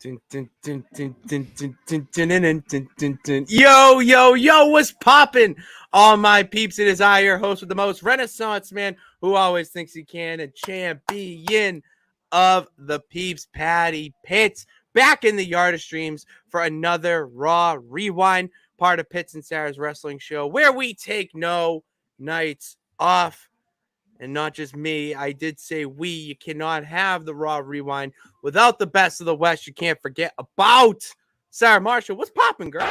Yo, what's poppin'? All my peeps, it is I, your host with the most, Renaissance man, who always thinks he can, and champion of the peeps, Patty Pitts, back in the yard of streams for another Raw Rewind, part of Pitts and Sara's wrestling show, where we take no nights off. And not just me, I did say we. You cannot have the Raw Rewind without the best of the West. You can't forget about Sara Marshall. What's popping, girl?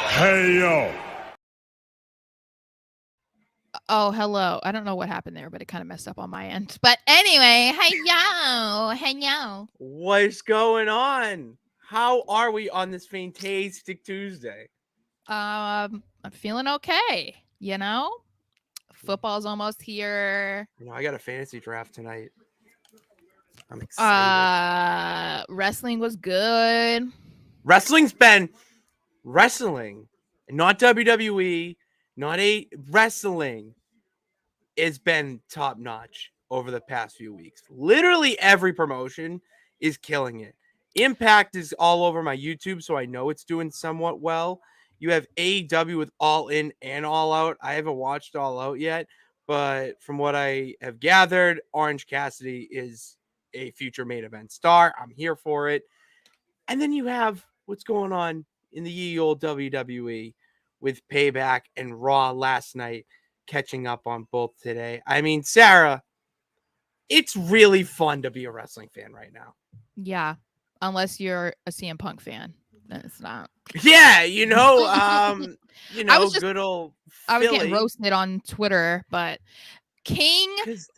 Hey, yo. Oh, hello. I don't know what happened there, but it kind of messed up on my end. But anyway, hey, yo. Hey, yo. What's going on? How are we on this fantastic Tuesday? I'm feeling okay. You know, football's almost here. You know, I got a fantasy draft tonight. I'm excited. Wrestling was good. Wrestling's been wrestling, not WWE, not wrestling. It's been top notch over the past few weeks. Literally every promotion is killing it. Impact is all over my YouTube, so I know it's doing somewhat well. You have AEW with All In and All Out. I haven't watched All Out yet, but from what I have gathered, Orange Cassidy is a future main event star. I'm here for it. And then you have what's going on in the ye old WWE with Payback and Raw last night, catching up on both today. I mean, Sara, it's really fun to be a wrestling fan right now. Yeah, unless you're a CM Punk fan. Then it's not. Yeah, good old Philly. I was getting roasted on Twitter, but King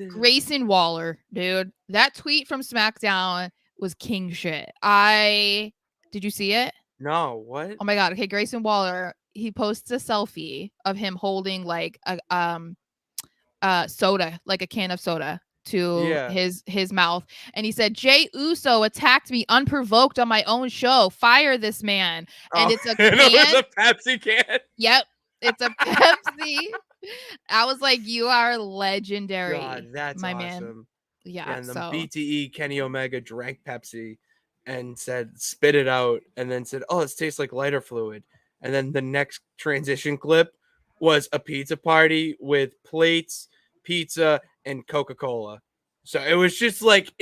Grayson Waller, dude, that tweet from SmackDown was king shit. Did you see it? No, what? Oh my god. Okay, Grayson Waller, he posts a selfie of him holding like a soda, like a can of soda to his mouth, and he said, Jay Uso attacked me unprovoked on my own show, fire this man. And it's a can. It was a Pepsi can. Yep, it's a Pepsi. I was like, you are legendary. God, that's my awesome. Man. Yeah, and the BTE Kenny Omega drank Pepsi and said, spit it out, and then said, oh, it tastes like lighter fluid. And then the next transition clip was a pizza party with plates, pizza, and Coca-Cola. So it was just like,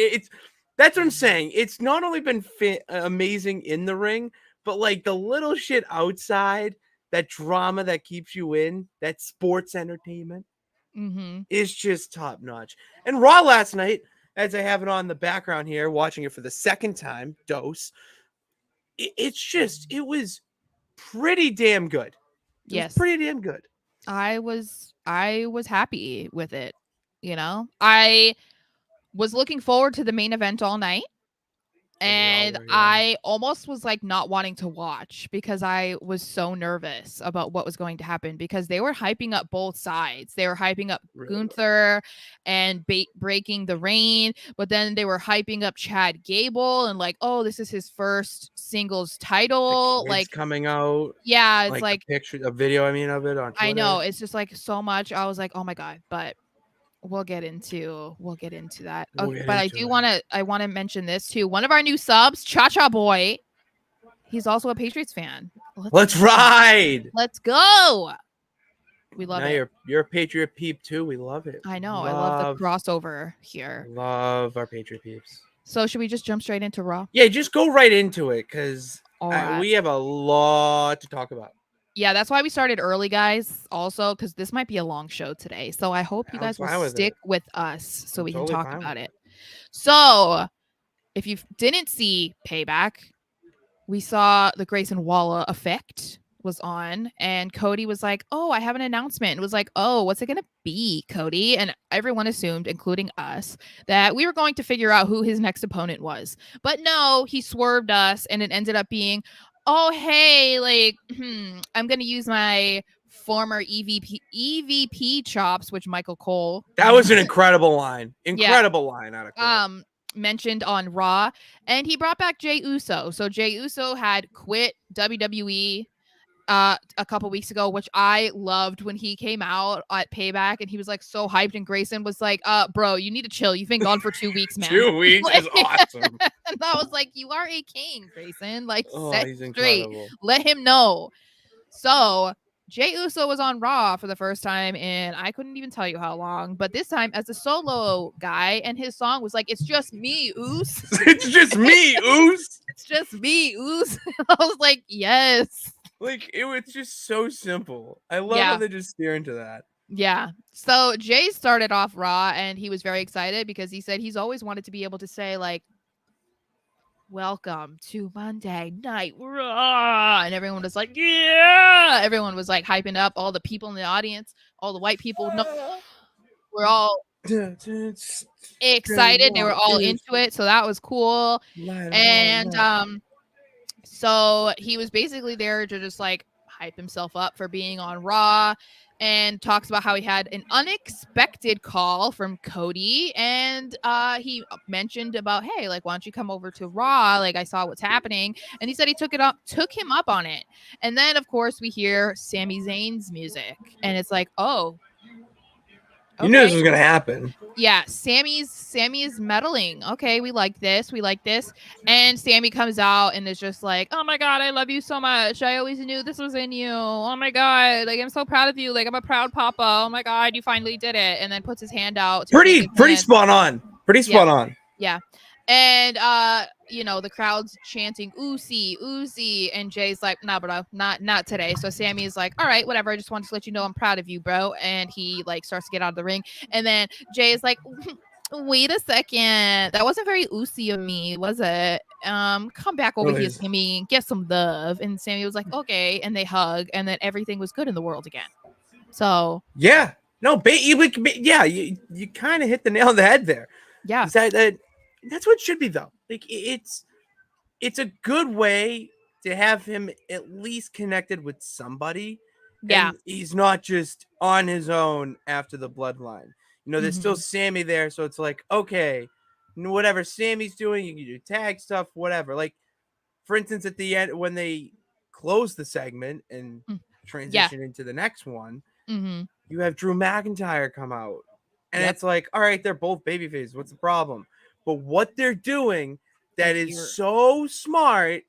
that's what I'm saying. It's not only been amazing in the ring, but like the little shit outside, that drama that keeps you in, that sports entertainment is just top notch. And Raw last night, as I have it on the background here, watching it for the second time, dose, it was pretty damn good. Yes, pretty damn good. I was happy with it. You know, I was looking forward to the main event all night. And I almost was like not wanting to watch because I was so nervous about what was going to happen, because they were hyping up both sides. They were hyping up Gunther and breaking the reign, but then they were hyping up Chad Gable and like, oh, this is his first singles title, like coming out. Yeah, it's like a video of it on Twitter. I know, it's just like so much. I was like, oh my god, but we'll get into that. But I want to mention this too. One of our new subs, Cha Cha Boy, he's also a Patriots fan. Let's ride. Let's go. We love it. You're a Patriot peep too. We love it. I know. I love the crossover here. Love our Patriot peeps. So should we just jump straight into Raw? Yeah, just go right into it, because we have a lot to talk about. Yeah, that's why we started early, guys, also, because this might be a long show today. So I hope you guys will stick with us so we can talk about it. So if you didn't see Payback, we saw the Grayson Waller effect was on, and Cody was like, oh, I have an announcement. It was like, oh, what's it going to be, Cody? And everyone assumed, including us, that we were going to figure out who his next opponent was. But no, he swerved us, and it ended up being, oh, hey, like, I'm going to use my former EVP chops, which Michael Cole. That was an incredible line. Incredible line out of Cole. Mentioned on Raw. And he brought back Jay Uso. So Jay Uso had quit WWE a couple weeks ago, which I loved when he came out at Payback and he was like so hyped, and Grayson was like, bro, you need to chill. You've been gone for 2 weeks, man. 2 weeks is awesome. And I was like, you are a king, Grayson. Like, set he's straight. incredible. Let him know. So Jey Uso was on Raw for the first time in I couldn't even tell you how long, but this time as a solo guy, and his song was like, "It's just me, Oos." It's just me, Oos. It's just me, Oos. I was like, yes. Like, it was just so simple. I love how they just steer into that. Yeah. So Jay started off Raw, and he was very excited because he said he's always wanted to be able to say, like, "Welcome to Monday Night Raw," and everyone was like, "Yeah!" Everyone was like hyping up. All the people in the audience, all the white people, we're all excited. They were all into it, so that was cool. And so he was basically there to just like hype himself up for being on Raw, and talks about how he had an unexpected call from Cody, and he mentioned about, hey, like, why don't you come over to Raw? Like, I saw what's happening, and he said he took him up on it. And then of course we hear Sami Zayn's music, and it's like, oh, okay. You knew this was gonna happen. Yeah, Sammy is meddling. Okay, we like this. And Sammy comes out and is just like, "Oh my god, I love you so much. I always knew this was in you. Oh my god, like, I'm so proud of you. Like, I'm a proud papa. Oh my god, you finally did it." And then puts his hand out. Pretty spot on. Pretty spot on. Yeah. And you know, the crowd's chanting Uzi, and Jay's like, "Nah, bro, not today." So Sammy's like, "All right, whatever. I just wanted to let you know I'm proud of you, bro." And he like starts to get out of the ring, and then Jay is like, "Wait a second, that wasn't very Uzi of me, was it? Come back over here to me and get some love." And Sammy was like, "Okay," and they hug, and then everything was good in the world again. So yeah, no, you kind of hit the nail on the head there. Yeah, that's what it should be, though. Like, it's a good way to have him at least connected with somebody. Yeah. And he's not just on his own after the bloodline. You know, there's still Sammy there. So it's like, okay, whatever Sammy's doing, you can do tag stuff, whatever. Like, for instance, at the end, when they close the segment and transition into the next one, you have Drew McIntyre come out. And it's like, all right, they're both babyfaces. What's the problem? But what they're doing that is so smart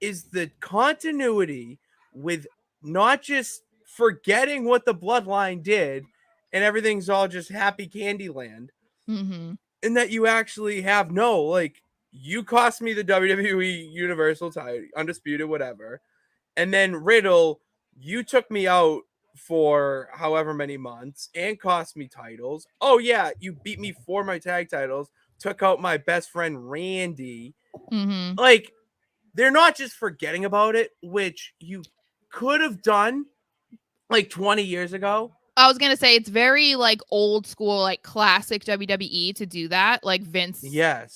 is the continuity with not just forgetting what the bloodline did and everything's all just happy Candyland. And that you actually have like, you cost me the WWE Universal title, undisputed, whatever. And then Riddle, you took me out for however many months and cost me titles. Oh yeah, you beat me for my tag titles, took out my best friend Randy. Like, they're not just forgetting about it, which you could have done like 20 years ago. I was gonna say, it's very like old school, like classic WWE to do that. Like Vince,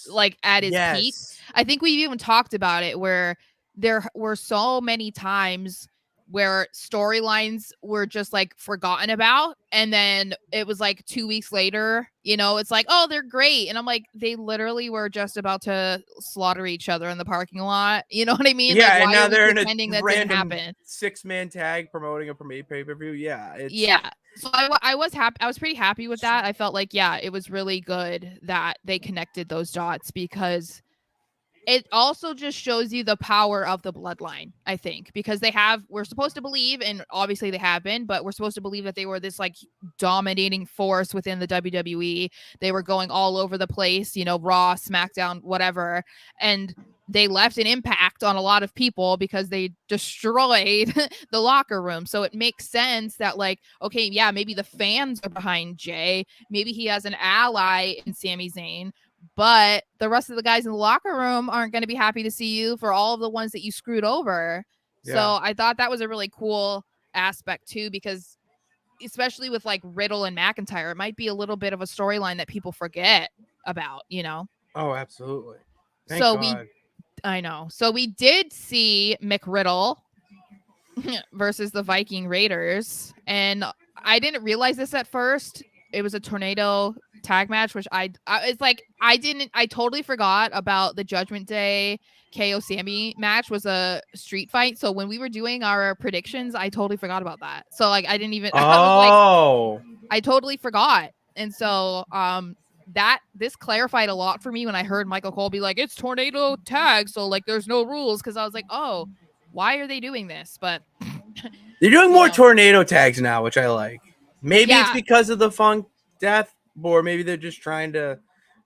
like at his peak. I think we've even talked about it where there were so many times where storylines were just like forgotten about, and then it was like 2 weeks later, you know, it's like, oh, they're great, and I'm like, they literally were just about to slaughter each other in the parking lot. You know what I mean? Yeah, like, and now they're in a that didn't happen. 6-man tag promoting a pay-per-view. Yeah. So I was happy. I was pretty happy with that. I felt like, yeah, it was really good that they connected those dots, because it also just shows you the power of the bloodline, I think, because we're supposed to believe, and obviously they have been, but we're supposed to believe that they were this like dominating force within the WWE. They were going all over the place, you know, Raw, SmackDown, whatever. And they left an impact on a lot of people because they destroyed the locker room. So it makes sense that, like, okay, yeah, maybe the fans are behind Jay. Maybe he has an ally in Sami Zayn, but the rest of the guys in the locker room aren't going to be happy to see you for all of the ones that you screwed over. Yeah. So I thought that was a really cool aspect too, because especially with like Riddle and McIntyre, it might be a little bit of a storyline that people forget about, you know? Oh, absolutely. Thank God. I know. So we did see McRiddle versus the Viking Raiders, and I didn't realize this at first. It was a tornado tag match, which I it's like I totally forgot about the Judgment Day KO Sammy match was a street fight. So when we were doing our predictions, I totally forgot about that. So like I didn't even I was like I totally forgot. And so this clarified a lot for me when I heard Michael Cole be like, it's tornado tag, so like there's no rules, because I was like, oh, why are they doing this? But they're doing more tornado tags now, which I like. Maybe it's because of the Funk death, or maybe they're just trying to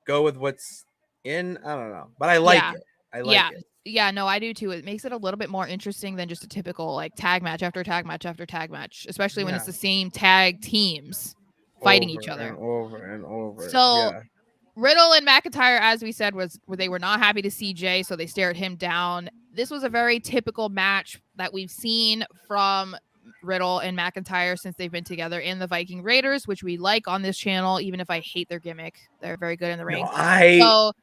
go with what's in. I don't know, but I like it. I like it. Yeah, no, I do too. It makes it a little bit more interesting than just a typical like tag match after tag match after tag match, especially when it's the same tag teams fighting each other over and over. So Riddle and McIntyre, as we said, they were not happy to see Jay, so they stared him down. This was a very typical match that we've seen from Riddle and McIntyre since they've been together in the Viking Raiders, which we like on this channel, even if I hate their gimmick. They're very good in the ring. I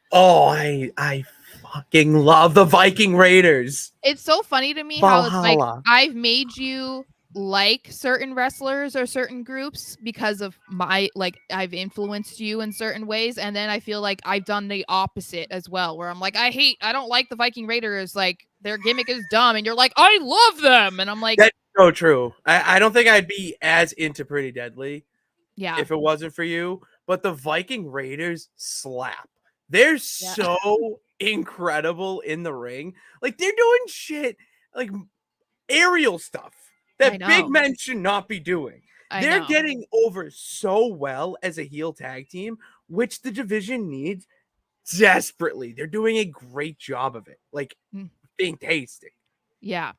fucking love the Viking Raiders. It's so funny to me how it's like I've made you like certain wrestlers or certain groups because of my like I've influenced you in certain ways, and then I feel like I've done the opposite as well, where I'm like I don't like the Viking Raiders, like their gimmick is dumb, and you're like I love them, and I'm like that's so true. I don't think I'd be as into Pretty Deadly if it wasn't for you, but the Viking Raiders slap. They're so incredible in the ring. Like they're doing shit like aerial stuff that big men should not be doing. They're getting over so well as a heel tag team, which the division needs desperately. They're doing a great job of it. Like fantastic. Yeah.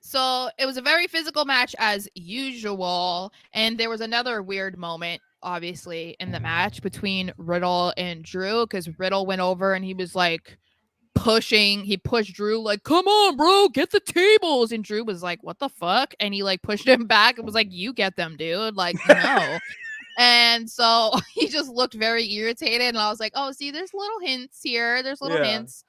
So it was a very physical match as usual. And there was another weird moment, obviously, in the match between Riddle and Drew, because Riddle went over and he was like he pushed Drew like, come on, bro, get the tables. And Drew was like, what the fuck? And he like pushed him back and was like, you get them, dude. Like, no. And so he just looked very irritated. And I was like, oh, see, there's little hints here. There's little hints.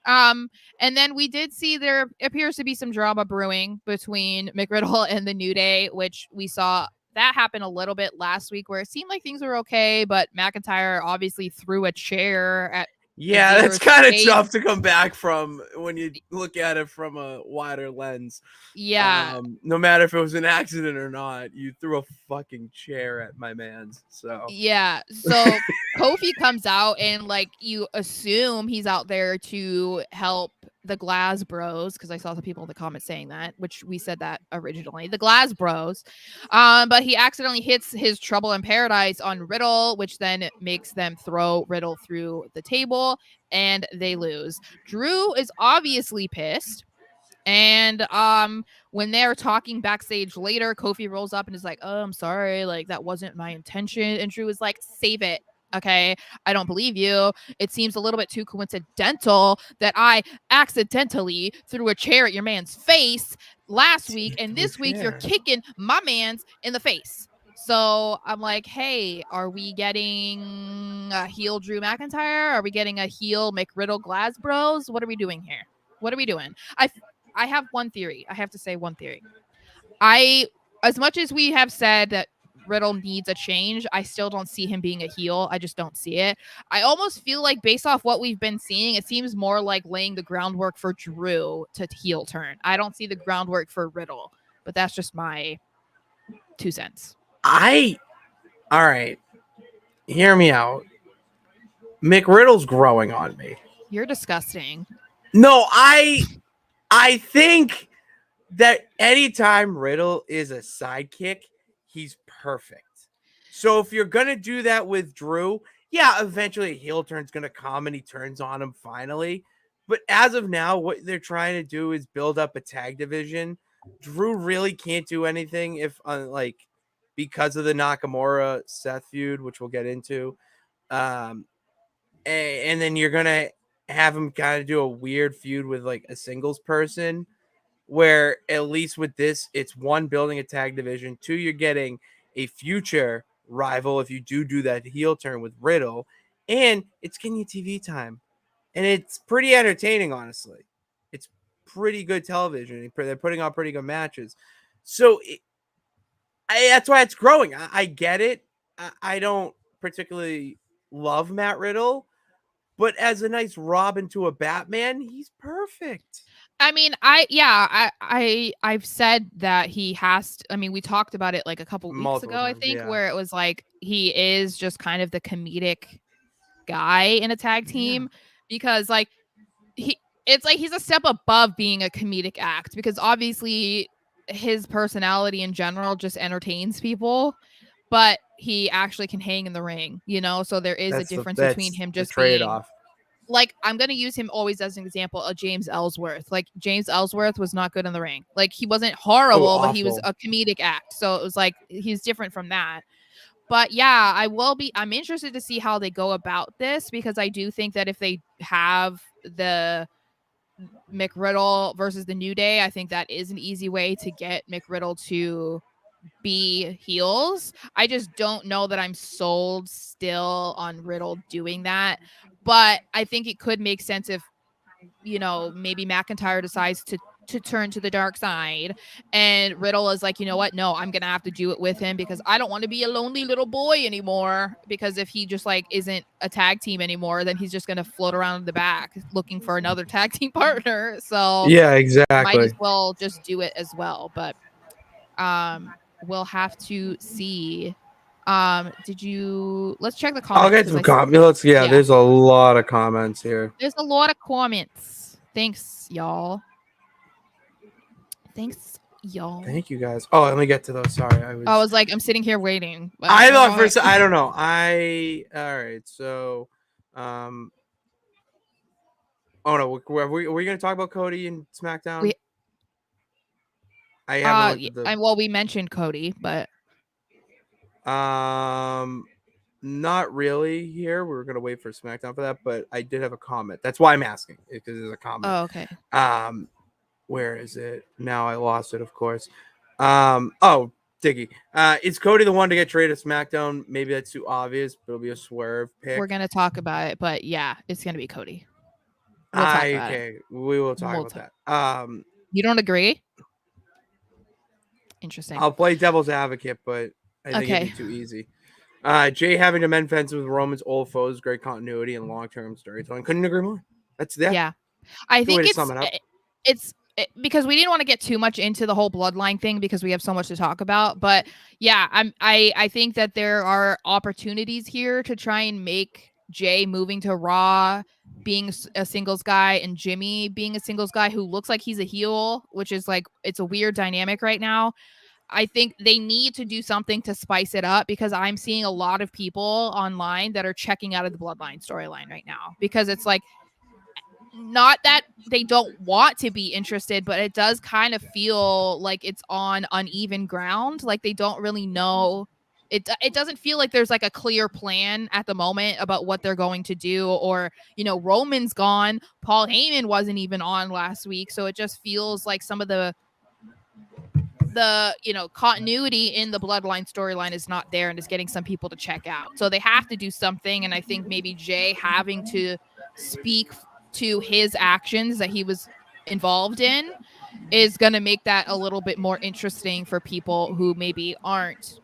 And then we did see there appears to be some drama brewing between McRiddle and the New Day, which we saw that happen a little bit last week, where it seemed like things were okay, but McIntyre obviously threw a chair at that's kind of tough to come back from when you look at it from a wider lens. Yeah. No matter if it was an accident or not, you threw a fucking chair at my man's. So yeah. So Kofi comes out and like you assume he's out there to help the Glass Bros, because I saw some people in the comments saying that, which we said that originally, the Glass Bros. But he accidentally hits his Trouble in Paradise on Riddle, which then makes them throw Riddle through the table and they lose. Drew is obviously pissed. And when they're talking backstage later, Kofi rolls up and is like, oh, I'm sorry, like that wasn't my intention. And Drew is like, save it. Okay, I don't believe you. It seems a little bit too coincidental that I accidentally threw a chair at your man's face last week, and this week you're kicking my man's in the face. So I'm like, hey, are we getting a heel Drew McIntyre? Are we getting a heel McRiddle Glass Bros? What are we doing here? What are we doing? I have one theory. I have to say one theory. As much as we have said that Riddle needs a change, I still don't see him being a heel. I just don't see it. I almost feel like based off what we've been seeing, it seems more like laying the groundwork for Drew to heel turn. I don't see the groundwork for Riddle, but that's just my 2 cents. All right. Hear me out. McRiddle's growing on me. You're disgusting. No, I think that anytime Riddle is a sidekick, he's perfect. So if you're going to do that with Drew, eventually a heel turn's going to come and he turns on him finally. But as of now, what they're trying to do is build up a tag division. Drew really can't do anything because of the Nakamura Seth feud, which we'll get into. And then you're going to have him kind of do a weird feud with like a singles person, where at least with this, it's one, building a tag division. 2, you're getting a future rival if you do that heel turn with Riddle, and it's getting you TV time, and it's pretty entertaining. Honestly, it's pretty good television. They're putting on pretty good matches, so that's why it's growing. I get it. I don't particularly love Matt Riddle, but as a nice Robin to a Batman, he's perfect. I mean, I've said that he has to, I mean, we talked about it like a couple weeks ago, I think, where it was like he is just kind of the comedic guy in a tag team because like it's like he's a step above being a comedic act because obviously his personality in general just entertains people, but he actually can hang in the ring, you know? So there is a difference between him just being like, I'm going to use him always as an example of James Ellsworth. Like James Ellsworth was not good in the ring. Like he wasn't horrible, but he was a comedic act. So it was like, he's different from that. But yeah, I'm interested to see how they go about this because I do think that if they have the McRiddle versus the New Day, I think that is an easy way to get McRiddle to be heels. I just don't know that I'm sold still on Riddle doing that. But I think it could make sense if, you know, maybe McIntyre decides to turn to the dark side and Riddle is like, you know what? No, I'm going to have to do it with him because I don't want to be a lonely little boy anymore. Because if he just like isn't a tag team anymore, then he's just going to float around in the back looking for another tag team partner. So yeah, exactly. Might as well just do it as well. But we'll have to see. Let's check the comments. I'll get some comments. Yeah, there's a lot of comments here. There's a lot of comments. Thanks, y'all. Thank you guys. Oh, let me get to those. Sorry, I was like, I'm sitting here waiting. I thought first. I don't know. All right. So, oh no, were we going to talk about Cody and SmackDown? We mentioned Cody, but not really here. We were gonna wait for SmackDown for that, but I did have a comment. That's why I'm asking, because there's a comment. Oh, okay. Where is it? Now I lost it, of course. Oh, Diggy. Is Cody the one to get traded to SmackDown? Maybe that's too obvious, but it'll be a swerve pick. We're gonna talk about it, but yeah, it's gonna be Cody. We will talk about that. You don't agree? Interesting. I'll play devil's advocate, but I think it'd be too easy. Jay having to mend fences with Roman's old foes, great continuity and long-term storytelling. Couldn't agree more. That's that. Yeah, I think it's because we didn't want to get too much into the whole bloodline thing because we have so much to talk about. But yeah, I think that there are opportunities here to try and make Jay moving to Raw being a singles guy and Jimmy being a singles guy who looks like he's a heel, which is like, it's a weird dynamic right now. I think they need to do something to spice it up because I'm seeing a lot of people online that are checking out of the bloodline storyline right now because it's like, not that they don't want to be interested, but it does kind of feel like it's on uneven ground. Like they don't really know. It doesn't feel like there's like a clear plan at the moment about what they're going to do. Or, you know, Roman's gone. Paul Heyman wasn't even on last week. So it just feels like some of the you know, continuity in the bloodline storyline is not there and is getting some people to check out. So they have to do something. And I think maybe Jay having to speak to his actions that he was involved in is going to make that a little bit more interesting for people who maybe aren't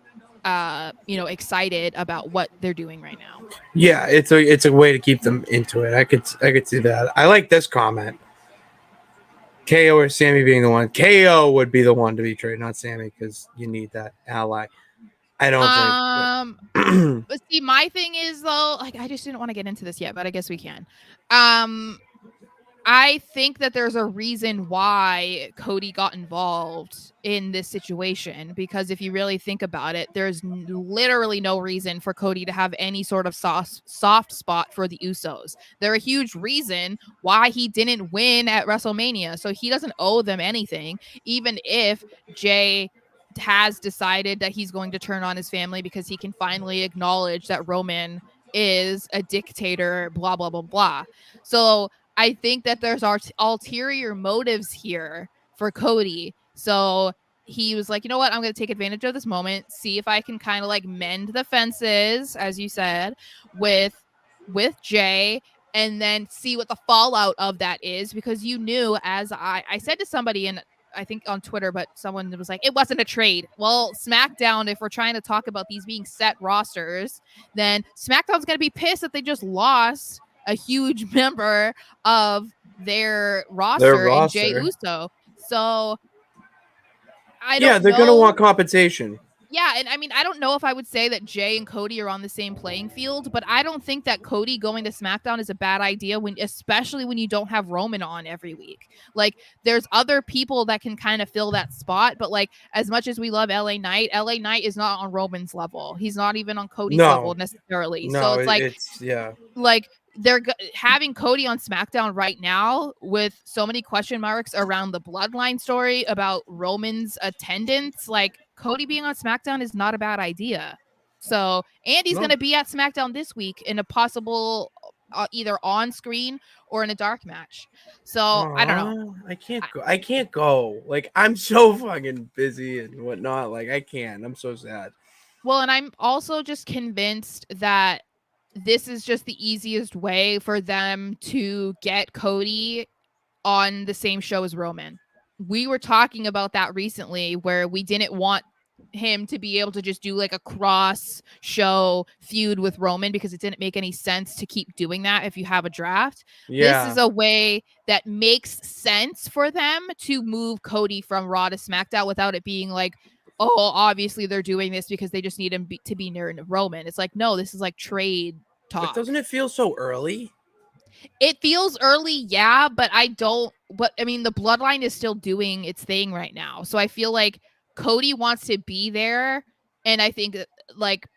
you know, excited about what they're doing right now. Yeah, it's a way to keep them into it. I could see that. I like this comment. KO or Sammy being the one. KO would be the one to be traded, not Sammy, because you need that ally. I don't think. But see, my thing is though, like I just didn't want to get into this yet, but I guess we can. I think that there's a reason why Cody got involved in this situation, because if you really think about it, there's literally no reason for Cody to have any sort of soft spot for the Usos. They're a huge reason why he didn't win at WrestleMania. So he doesn't owe them anything, even if Jay has decided that he's going to turn on his family because he can finally acknowledge that Roman is a dictator, blah, blah, blah, blah. So I think that there's ulterior motives here for Cody. So he was like, you know what? I'm going to take advantage of this moment, see if I can kind of like mend the fences, as you said, with Jay, and then see what the fallout of that is. Because you knew, as I said to somebody in I think on Twitter, but someone was like, it wasn't a trade. Well, SmackDown, if we're trying to talk about these being set rosters, then SmackDown's going to be pissed that they just lost a huge member of their roster in Jey Uso. So I don't know. Yeah, they're going to want compensation. Yeah, and I mean, I don't know if I would say that Jey and Cody are on the same playing field, but I don't think that Cody going to SmackDown is a bad idea, especially when you don't have Roman on every week. Like, there's other people that can kind of fill that spot, but like, as much as we love LA Knight is not on Roman's level. He's not even on Cody's level necessarily. So it's like, like they're having Cody on SmackDown right now with so many question marks around the bloodline story about Roman's attendance. Like, Cody being on SmackDown is not a bad idea. So, and he's going to be at SmackDown this week in a possible either on screen or in a dark match. So, I don't know. I can't go. Like, I'm so fucking busy and whatnot. Like, I can't. I'm so sad. Well, and I'm also just convinced that this is just the easiest way for them to get Cody on the same show as Roman. We were talking about that recently where we didn't want him to be able to just do like a cross show feud with Roman because it didn't make any sense to keep doing that if you have a draft. This is a way that makes sense for them to move Cody from Raw to SmackDown without it being like, oh, obviously they're doing this because they just need him to be near Roman. It's like, no, this is like trade talk. But doesn't it feel so early? It feels early, yeah, but I mean, the bloodline is still doing its thing right now. So I feel like Cody wants to be there. And I think like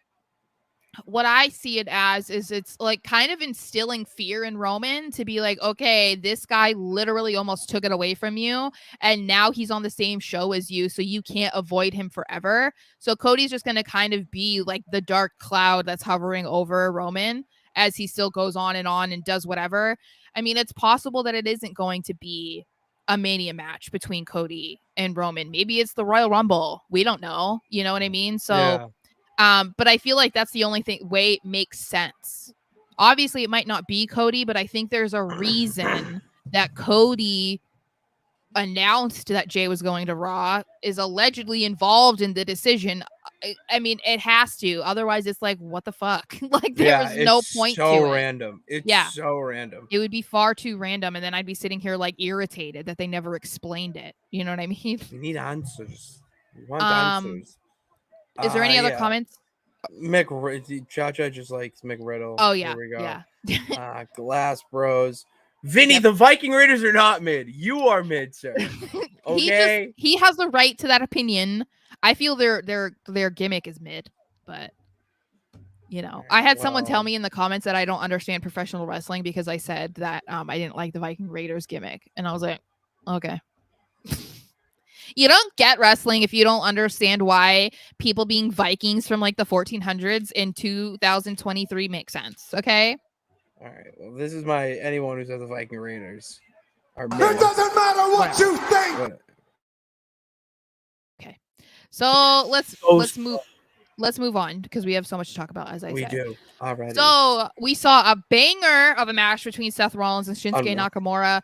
what I see it as is it's like kind of instilling fear in Roman to be like, okay, this guy literally almost took it away from you. And now he's on the same show as you. So you can't avoid him forever. So Cody's just going to kind of be like the dark cloud that's hovering over Roman as he still goes on and does whatever. I mean, it's possible that it isn't going to be a Mania match between Cody and Roman. Maybe it's the Royal Rumble. We don't know. You know what I mean? So, but I feel like that's the only way it makes sense. Obviously, it might not be Cody, but I think there's a reason that Cody announced that Jey was going to Raw, is allegedly involved in the decision. I mean, it has to. Otherwise, it's like, what the fuck? Like, there was no point to it. It's so random. It's so random. It would be far too random, and then I'd be sitting here like irritated that they never explained it. You know what I mean? We need answers. We want answers. Is there any other comments? Cha-Cha just likes McRiddle. Oh, yeah. There we go. Yeah. Glass Bros. Vinny, the Viking Raiders are not mid. You are mid, sir. Okay. He has the right to that opinion. I feel their gimmick is mid, but you know, I had someone tell me in the comments that I don't understand professional wrestling because I said that I didn't like the Viking Raiders gimmick, and I was like, okay. You don't get wrestling if you don't understand why people being Vikings from like the 1400s in 2023 make sense. Okay. All right. Well, this is anyone who says the Viking Raiders are mid. It doesn't matter what you think. Okay. So let's move on because we have so much to talk about, as I said. We do. All right. So we saw a banger of a match between Seth Rollins and Shinsuke Nakamura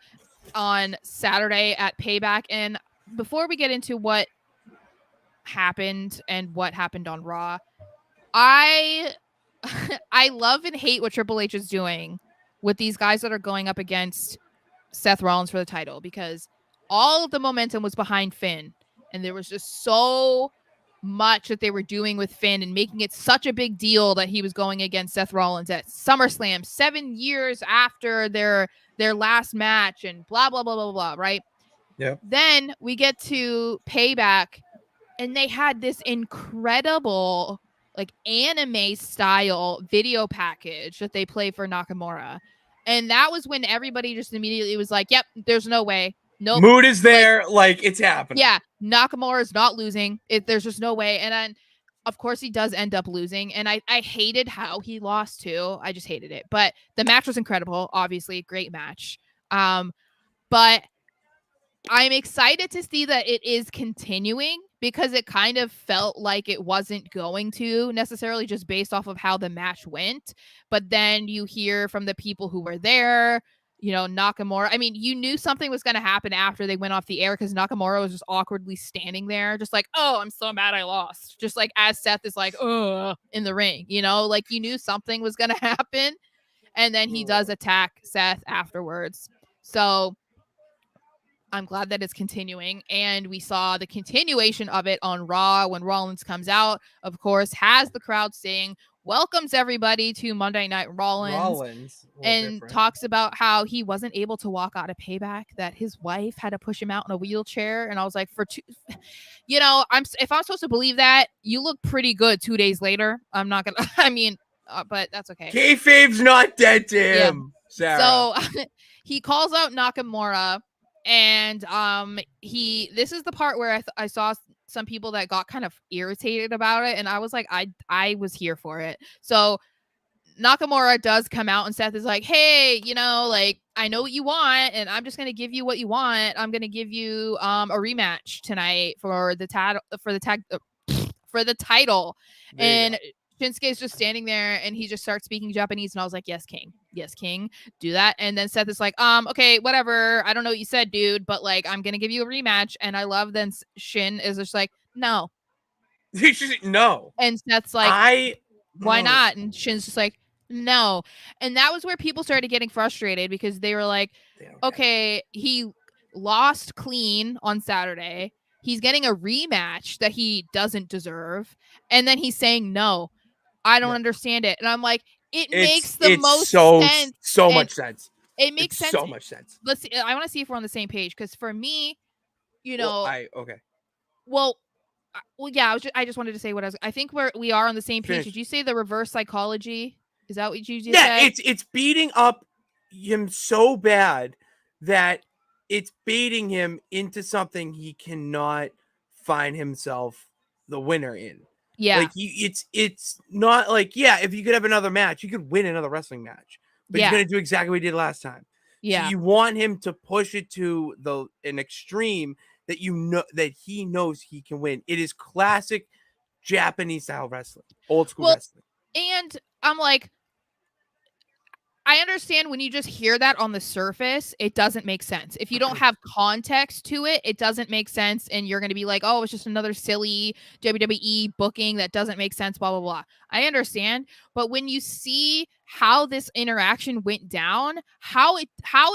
on Saturday at Payback. And before we get into what happened and what happened on Raw, I love and hate what Triple H is doing with these guys that are going up against Seth Rollins for the title, because all of the momentum was behind Finn, and there was just so much that they were doing with Finn and making it such a big deal that he was going against Seth Rollins at SummerSlam 7 years after their last match and blah, blah, blah, blah, blah, right? Yeah. Then we get to Payback, and they had this incredible like anime style video package that they play for Nakamura. And that was when everybody just immediately was like, yep, there's no way. No mood is there. Like it's happening. Yeah. Nakamura is not losing. There's just no way. And then of course he does end up losing. And I hated how he lost too. I just hated it. But the match was incredible. Obviously, great match. But I'm excited to see that it is continuing, because it kind of felt like it wasn't going to necessarily, just based off of how the match went. But then you hear from the people who were there, Nakamura. I mean, you knew something was going to happen after they went off the air because Nakamura was just awkwardly standing there, just like, oh, I'm so mad I lost. Just like as Seth is like, in the ring, like you knew something was going to happen. And then he does attack Seth afterwards. So I'm glad that it's continuing. And we saw the continuation of it on Raw when Rollins comes out, of course, has the crowd sing, welcomes everybody to Monday Night Rollins and talks about how he wasn't able to walk out of Payback, that his wife had to push him out in a wheelchair. And I was like, if I'm supposed to believe that, you look pretty good 2 days later. I'm not going to, but that's okay. Kayfabe's not dead to him, Sarah. So he calls out Nakamura. And this is the part where I saw some people that got kind of irritated about it, and I was like, I was here for it. So Nakamura does come out, and Seth is like, hey, like, I know what you want, and I'm just gonna give you what you want. I'm gonna give you a rematch tonight for the title. And Shinsuke's just standing there, and he just starts speaking Japanese, and I was like, yes, king, do that. And then Seth is like, okay, whatever, I don't know what you said, dude, but like, I'm gonna give you a rematch. And I love then Shin is just like, no. No. And Seth's like, why not? And Shin's just like, no. And that was where people started getting frustrated, because they were like, okay, he lost clean on Saturday, he's getting a rematch that he doesn't deserve, and then he's saying no. I don't understand it. And I'm like, it makes the most sense. So much sense. It makes sense. So much sense. Let's see. I want to see if we're on the same page, because for me, okay. Well, yeah. I just wanted to say what I think we are on the same page. Finish. Did you say the reverse psychology? Is that what you just said? Yeah, it's beating up him so bad that it's baiting him into something he cannot find himself the winner in. Yeah. Like it's not like, if you could have another match, you could win another wrestling match. But he's gonna do exactly what he did last time. Yeah. So you want him to push it to an extreme that that he knows he can win. It is classic Japanese style wrestling, old school wrestling. And I'm like, I understand when you just hear that on the surface, it doesn't make sense. If you don't have context to it, it doesn't make sense. And you're going to be like, oh, it's just another silly WWE booking that doesn't make sense, blah, blah, blah. I understand. But when you see how this interaction went down, how it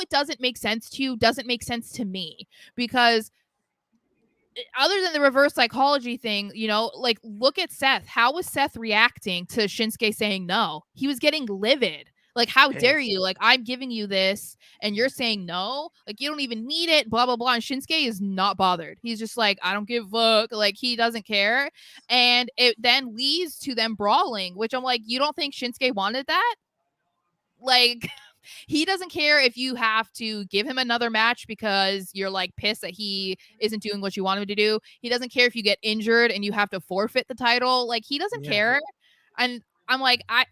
doesn't make sense to you doesn't make sense to me. Because other than the reverse psychology thing, like, look at Seth. How was Seth reacting to Shinsuke saying no? He was getting livid. Like, how dare you? Like, I'm giving you this and you're saying no? Like, you don't even need it, blah, blah, blah. And Shinsuke is not bothered. He's just like, I don't give a fuck. Like, he doesn't care. And it then leads to them brawling, which I'm like, you don't think Shinsuke wanted that? Like, he doesn't care if you have to give him another match because you're like pissed that he isn't doing what you want him to do. He doesn't care if you get injured and you have to forfeit the title. Like, he doesn't care. And I'm like, I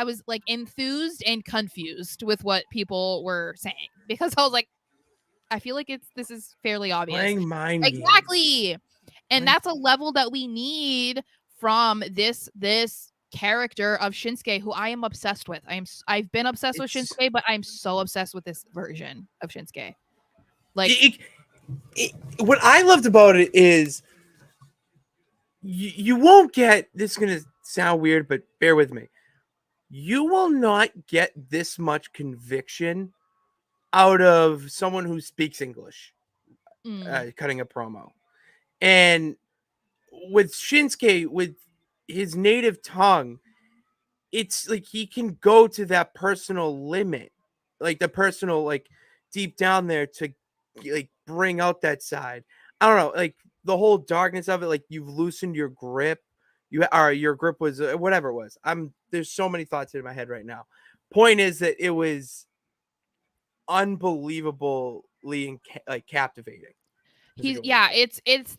was like enthused and confused with what people were saying, because I was like, I feel like this is fairly obvious. Playing mind exactly. games. And that's a level that we need from this character of Shinsuke, who I am obsessed with. I've been obsessed with Shinsuke, but I'm so obsessed with this version of Shinsuke. Like, what I loved about it is you won't get, this is gonna sound weird, but bear with me, you will not get this much conviction out of someone who speaks English cutting a promo. And with Shinsuke, with his native tongue, it's like he can go to that personal limit, like the personal, like deep down there, to like bring out that side. I don't know, like the whole darkness of it, like you've loosened your grip. Your grip was whatever it was. There's so many thoughts in my head right now. Point is that it was unbelievably captivating. This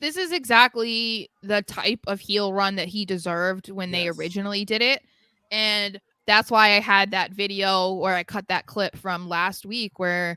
is exactly the type of heel run that he deserved when they originally did it. And that's why I had that video where I cut that clip from last week where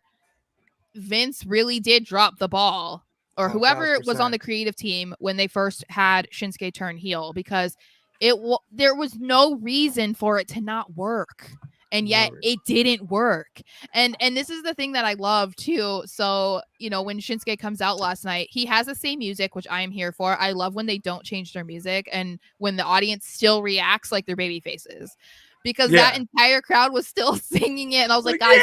Vince really did drop the ball, or whoever was on the creative team when they first had Shinsuke turn heel, because there was no reason for it to not work. and yet it didn't work. And this is the thing that I love too. So, when Shinsuke comes out last night, he has the same music, which I am here for. I love when they don't change their music and when the audience still reacts like they're baby faces, because that entire crowd was still singing it. And I was like, guys,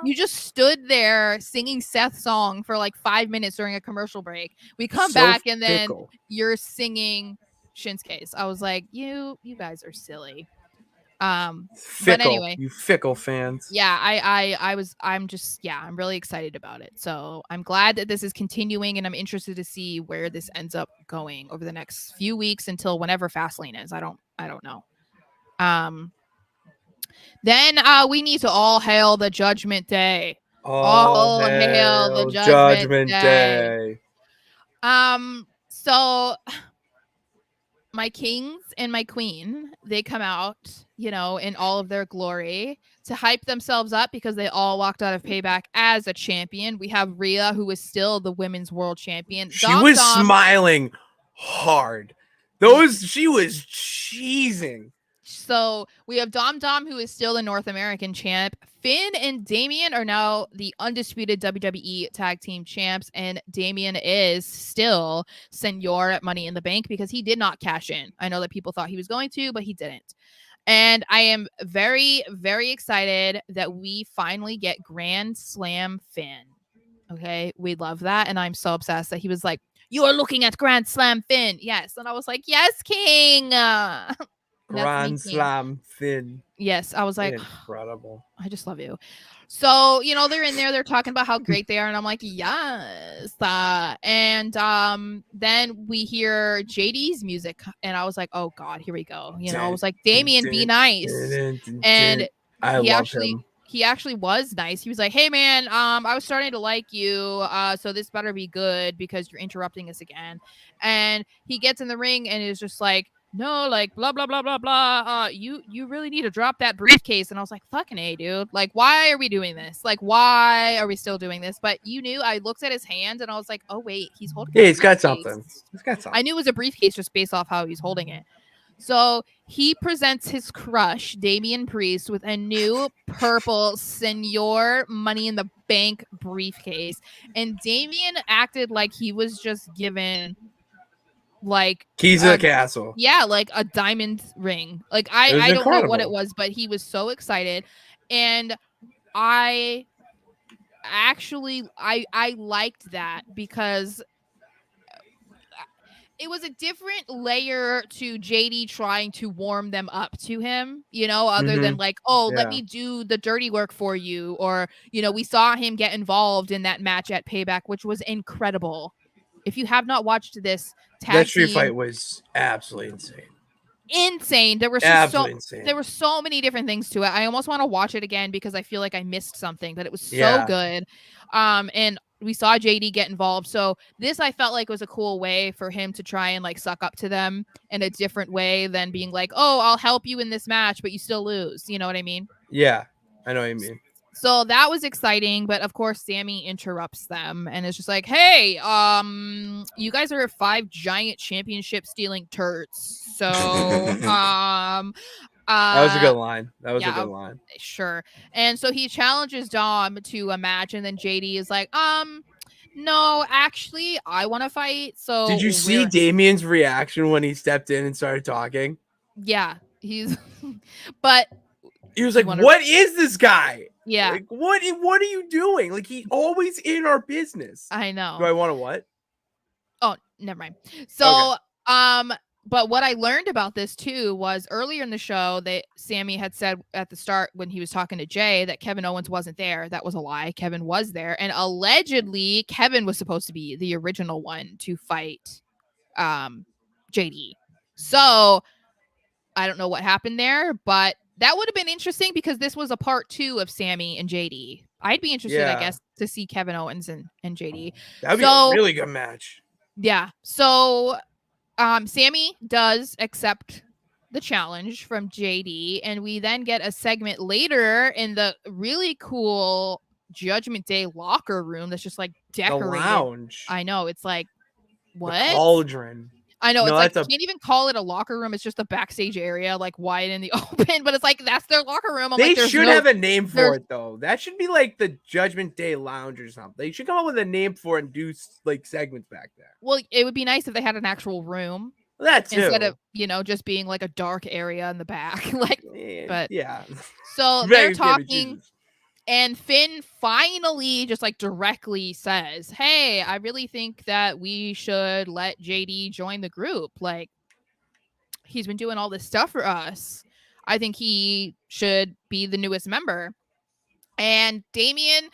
you just stood there singing Seth's song for like 5 minutes during a commercial break. We come back and then you're singing Shinsuke's. I was like, you guys are silly. But anyway, you fickle fans. Yeah, I'm really excited about it. So I'm glad that this is continuing, and I'm interested to see where this ends up going over the next few weeks until whenever Fastlane is. I don't know. Then we need to all hail the Judgment Day. All hail the Judgment Day. So my kings and my queen, they come out, in all of their glory to hype themselves up because they all walked out of Payback as a champion. We have Rhea, who is still the women's world champion. She was smiling hard. She was cheesing. So we have Dom, who is still the North American champ. Finn and Damian are now the undisputed WWE tag team champs. And Damian is still Senor at Money in the Bank because he did not cash in. I know that people thought he was going to, but he didn't. And I am very, very excited that we finally get Grand Slam Finn. Okay, we love that. And I'm so obsessed that he was like, "You are looking at Grand Slam Finn." Yes. And I was like, "Yes, King." Grand Slam Finn. Yes, I was like, incredible. I just love you. So, they're in there, they're talking about how great they are, and I'm like, yes. And then we hear JD's music, and I was like, oh God, here we go. I was like, Damian, be nice. And he actually was nice. He was like, hey man, I was starting to like you, so this better be good because you're interrupting us again. And he gets in the ring and is just like, no, like blah blah blah blah blah. You really need to drop that briefcase. And I was like, fucking A, dude. Like, why are we doing this? Like, why are we still doing this? But I looked at his hand and I was like, oh wait, he's holding. Yeah, he's got something. I knew it was a briefcase just based off how he's holding it. So he presents his crush, Damian Priest, with a new purple Senor Money in the Bank briefcase. And Damian acted like he was just given like keys to the castle. Yeah, like a diamond ring. Like I don't know what it was, but he was so excited. And I liked that because it was a different layer to JD trying to warm them up to him, other than like, let me do the dirty work for you. Or, we saw him get involved in that match at Payback, which was incredible. If you have not watched this that street fight was absolutely insane. There were so many different things to it. I almost want to watch it again because I feel like I missed something, but it was so good. And we saw JD get involved. So this, I felt like was a cool way for him to try and like suck up to them in a different way than being like, oh, I'll help you in this match, but you still lose. You know what I mean? Yeah, I know what you mean. So that was exciting, but of course Sammy interrupts them and is just like, hey, you guys are 5 giant championship stealing turds. So that was a good line. A good line. Sure. And so he challenges Dom to a match, and then JD is like, no, actually, I want to fight. So did you see Damian's reaction when he stepped in and started talking? Yeah, he's but he was like, what is this guy? Yeah. Like, what are you doing? Like, he's always in our business. I know. Do I want to what? Oh, never mind. So, okay. But what I learned about this too was earlier in the show that Sammy had said at the start when he was talking to Jay that Kevin Owens wasn't there. That was a lie. Kevin was there. And allegedly Kevin was supposed to be the original one to fight JD. So I don't know what happened there, but that would have been interesting because this was a part 2 of Sammy and JD. I'd be interested, I guess, to see Kevin Owens and JD. That'd be a really good match. Yeah. So Sammy does accept the challenge from JD, and we then get a segment later in the really cool Judgment Day locker room that's just like decorated. The lounge. I know. It's like, what? The cauldron. I know, it's like you can't even call it a locker room. It's just a backstage area, like wide in the open. But it's like that's their locker room. They should have a name for it though. That should be like the Judgment Day Lounge or something. They should come up with a name for it and do like segments back there. Well, it would be nice if they had an actual room. That too. Instead of, just being like a dark area in the back. But yeah. So they're talking. And Finn finally just like directly says, hey, I really think that we should let JD join the group. Like, he's been doing all this stuff for us. I think he should be the newest member. And Damian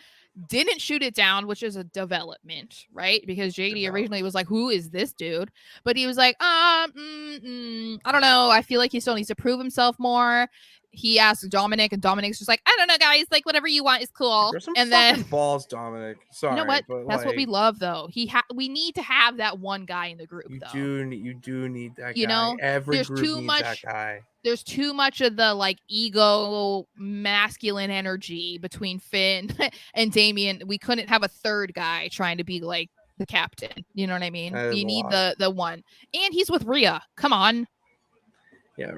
didn't shoot it down, which is a development, right? Because JD originally was like, who is this dude? But he was like, I don't know. I feel like he still needs to prove himself more. He asked Dominic, and Dominic's just like, I don't know, guys. Like, whatever you want is cool. And then balls, Dominic. Sorry, you know what? That's what we love, though. We need to have that one guy in the group. You do need that guy. Every group needs that guy. There's too much of the like ego, masculine energy between Finn and Damian. We couldn't have a third guy trying to be like the captain. You know what I mean? You need the one, and he's with Rhea. Come on. Yeah,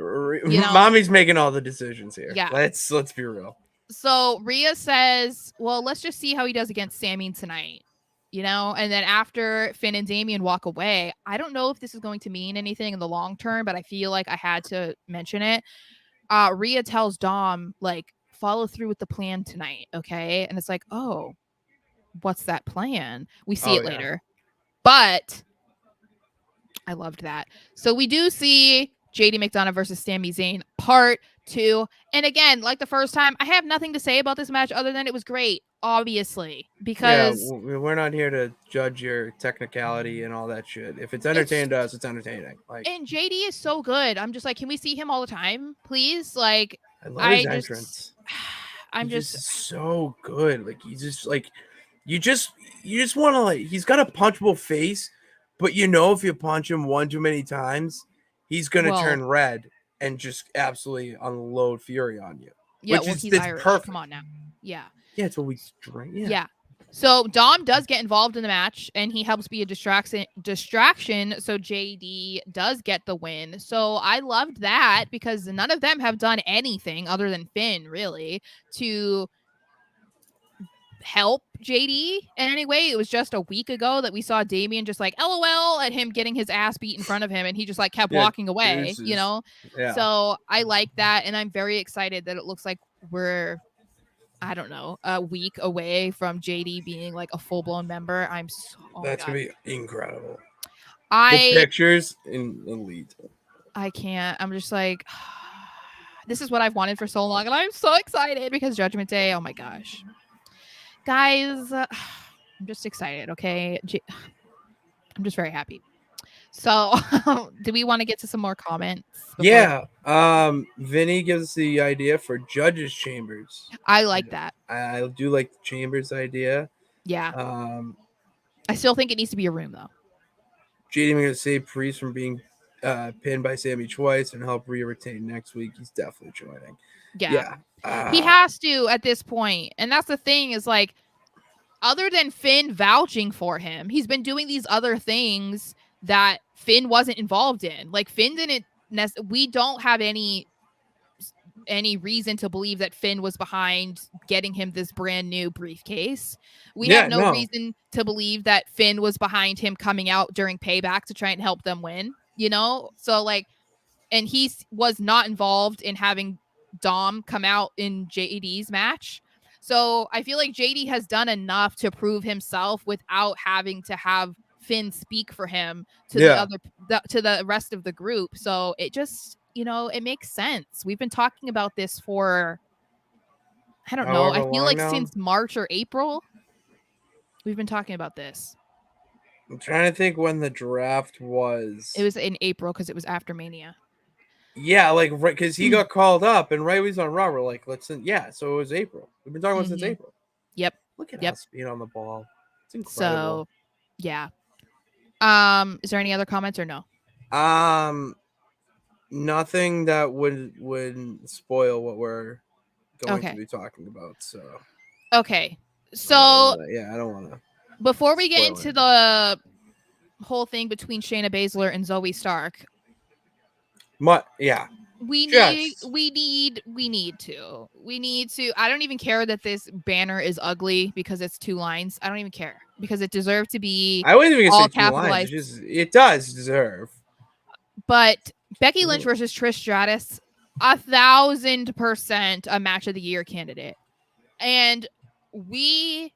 Mommy's making all the decisions here. Yeah, let's be real. So Rhea says, well, let's just see how he does against Sami tonight, and then after Finn and Damian walk away, I don't know if this is going to mean anything in the long term, but I feel like I had to mention it. Rhea tells Dom, like, follow through with the plan tonight, okay? And it's like, oh, what's that plan? We see it later. But I loved that. So we do see JD McDonough versus Sami Zayn part 2. And again, like the first time, I have nothing to say about this match other than it was great, obviously, because we're not here to judge your technicality and all that shit. If it's entertaining to us, it's entertaining. Like, and JD is so good. I'm just like, can we see him all the time, please? Like, I love his entrance. I'm just so good. Like, he's just like, you just want to, like, he's got a punchable face, but if you punch him one too many times, he's going to turn red and just absolutely unload fury on you. Yeah, he's Irish. Perfect. Come on now. Yeah. Yeah, it's what we drink. Yeah. So Dom does get involved in the match, and he helps be a distraction. So JD does get the win. So I loved that because none of them have done anything other than Finn, really, to help JD in any way. It was just a week ago that we saw Damian just like LOL at him getting his ass beat in front of him, and he just like kept walking away, Yeah. So I like that, and I'm very excited that it looks like we're, I don't know, a week away from JD being like a full-blown member. That's gonna be incredible. The pictures in elite. I can't. I'm just like, this is what I've wanted for so long, and I'm so excited because Judgment Day. Oh my gosh. Guys, I'm just excited, okay? I'm just very happy. So, do we want to get to some more comments? Yeah. Vinny gives us the idea for judges' chambers. I like that. I do like the chambers idea. Yeah. I still think it needs to be a room, though. JD going to save Priest from being pinned by Sami twice and help Rhea retain next week. He's definitely joining. Yeah. He has to at this point. And that's the thing is like, other than Finn vouching for him, he's been doing these other things that Finn wasn't involved in. Like Finn didn't, we don't have any reason to believe that Finn was behind getting him this brand new briefcase. We have no reason to believe that Finn was behind him coming out during Payback to try and help them win, So like, and he was not involved in having Dom come out in JD's match. So I feel like JD has done enough to prove himself without having to have Finn speak for him to the rest of the group. So it just, it makes sense. We've been talking about this for, I don't know. I feel like since March or April, we've been talking about this. I'm trying to think when the draft was. It was in April because it was after Mania. Yeah, like right because he got called up and right when he's on Raw, we're like, so it was April. We've been talking about since April. Yep. Look at us being on the ball. It's incredible. So yeah. Is there any other comments or no? Nothing that would spoil what we're going to be talking about. So okay. So I don't want to. Before we get into the whole thing between Shayna Baszler and Zoe Stark. Yeah. We need to. I don't even care that this banner is ugly because it's 2 lines. I don't even care because it deserved to be. I wouldn't even all say 2 capitalized. lines. It does deserve. But Becky Lynch versus Trish Stratus, 1,000% a match of the year candidate. And we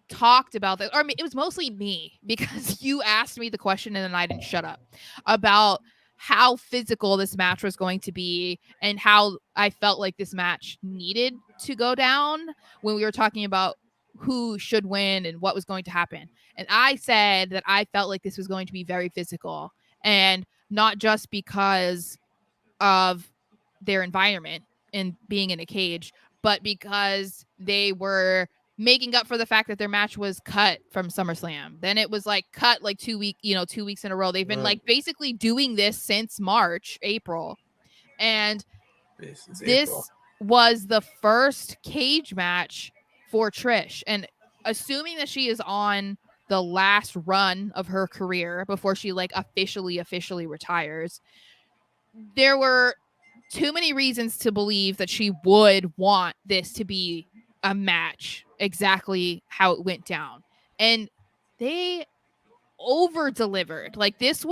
talked about that, or I mean, it was mostly me because you asked me the question and then I didn't shut up about how physical this match was going to be and how I felt like this match needed to go down when we were talking about who should win and what was going to happen. And I said that I felt like this was going to be very physical, and not just because of their environment and being in a cage, but because they were making up for the fact that their match was cut from SummerSlam. Then it was like cut like 2 weeks in a row. They've been like basically doing this since April. And this was the first cage match for Trish. And assuming that she is on the last run of her career before she like officially retires, there were too many reasons to believe that she would want this to be a match exactly how it went down. And they over delivered. Like, this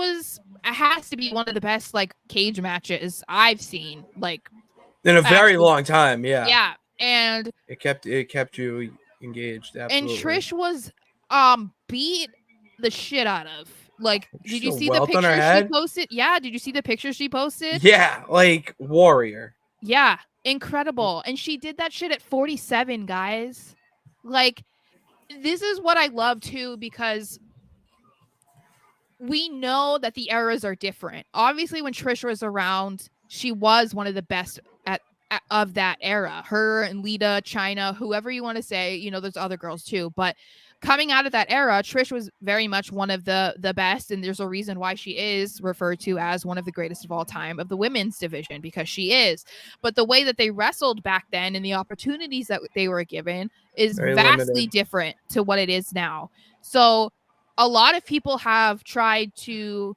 has to be one of the best like cage matches I've seen, like, in a very long time. Yeah. And it kept you engaged. Absolutely. And Trish was beat the shit out of. Like, did you see the pictures she posted? Yeah, did you see the pictures she posted? Yeah, like warrior. Yeah, incredible. And she did that shit at 47, guys. Like, this is what I love too, because we know that the eras are different. Obviously, when Trish was around, she was one of the best of that era. Her and Lita, Chyna, whoever you want to say, you know, there's other girls too, but coming out of that era, Trish was very much one of the best, and there's a reason why she is referred to as one of the greatest of all time of the women's division, because she is. But the way that they wrestled back then and the opportunities that they were given is very vastly limited. Different to what it is now. So a lot of people have tried to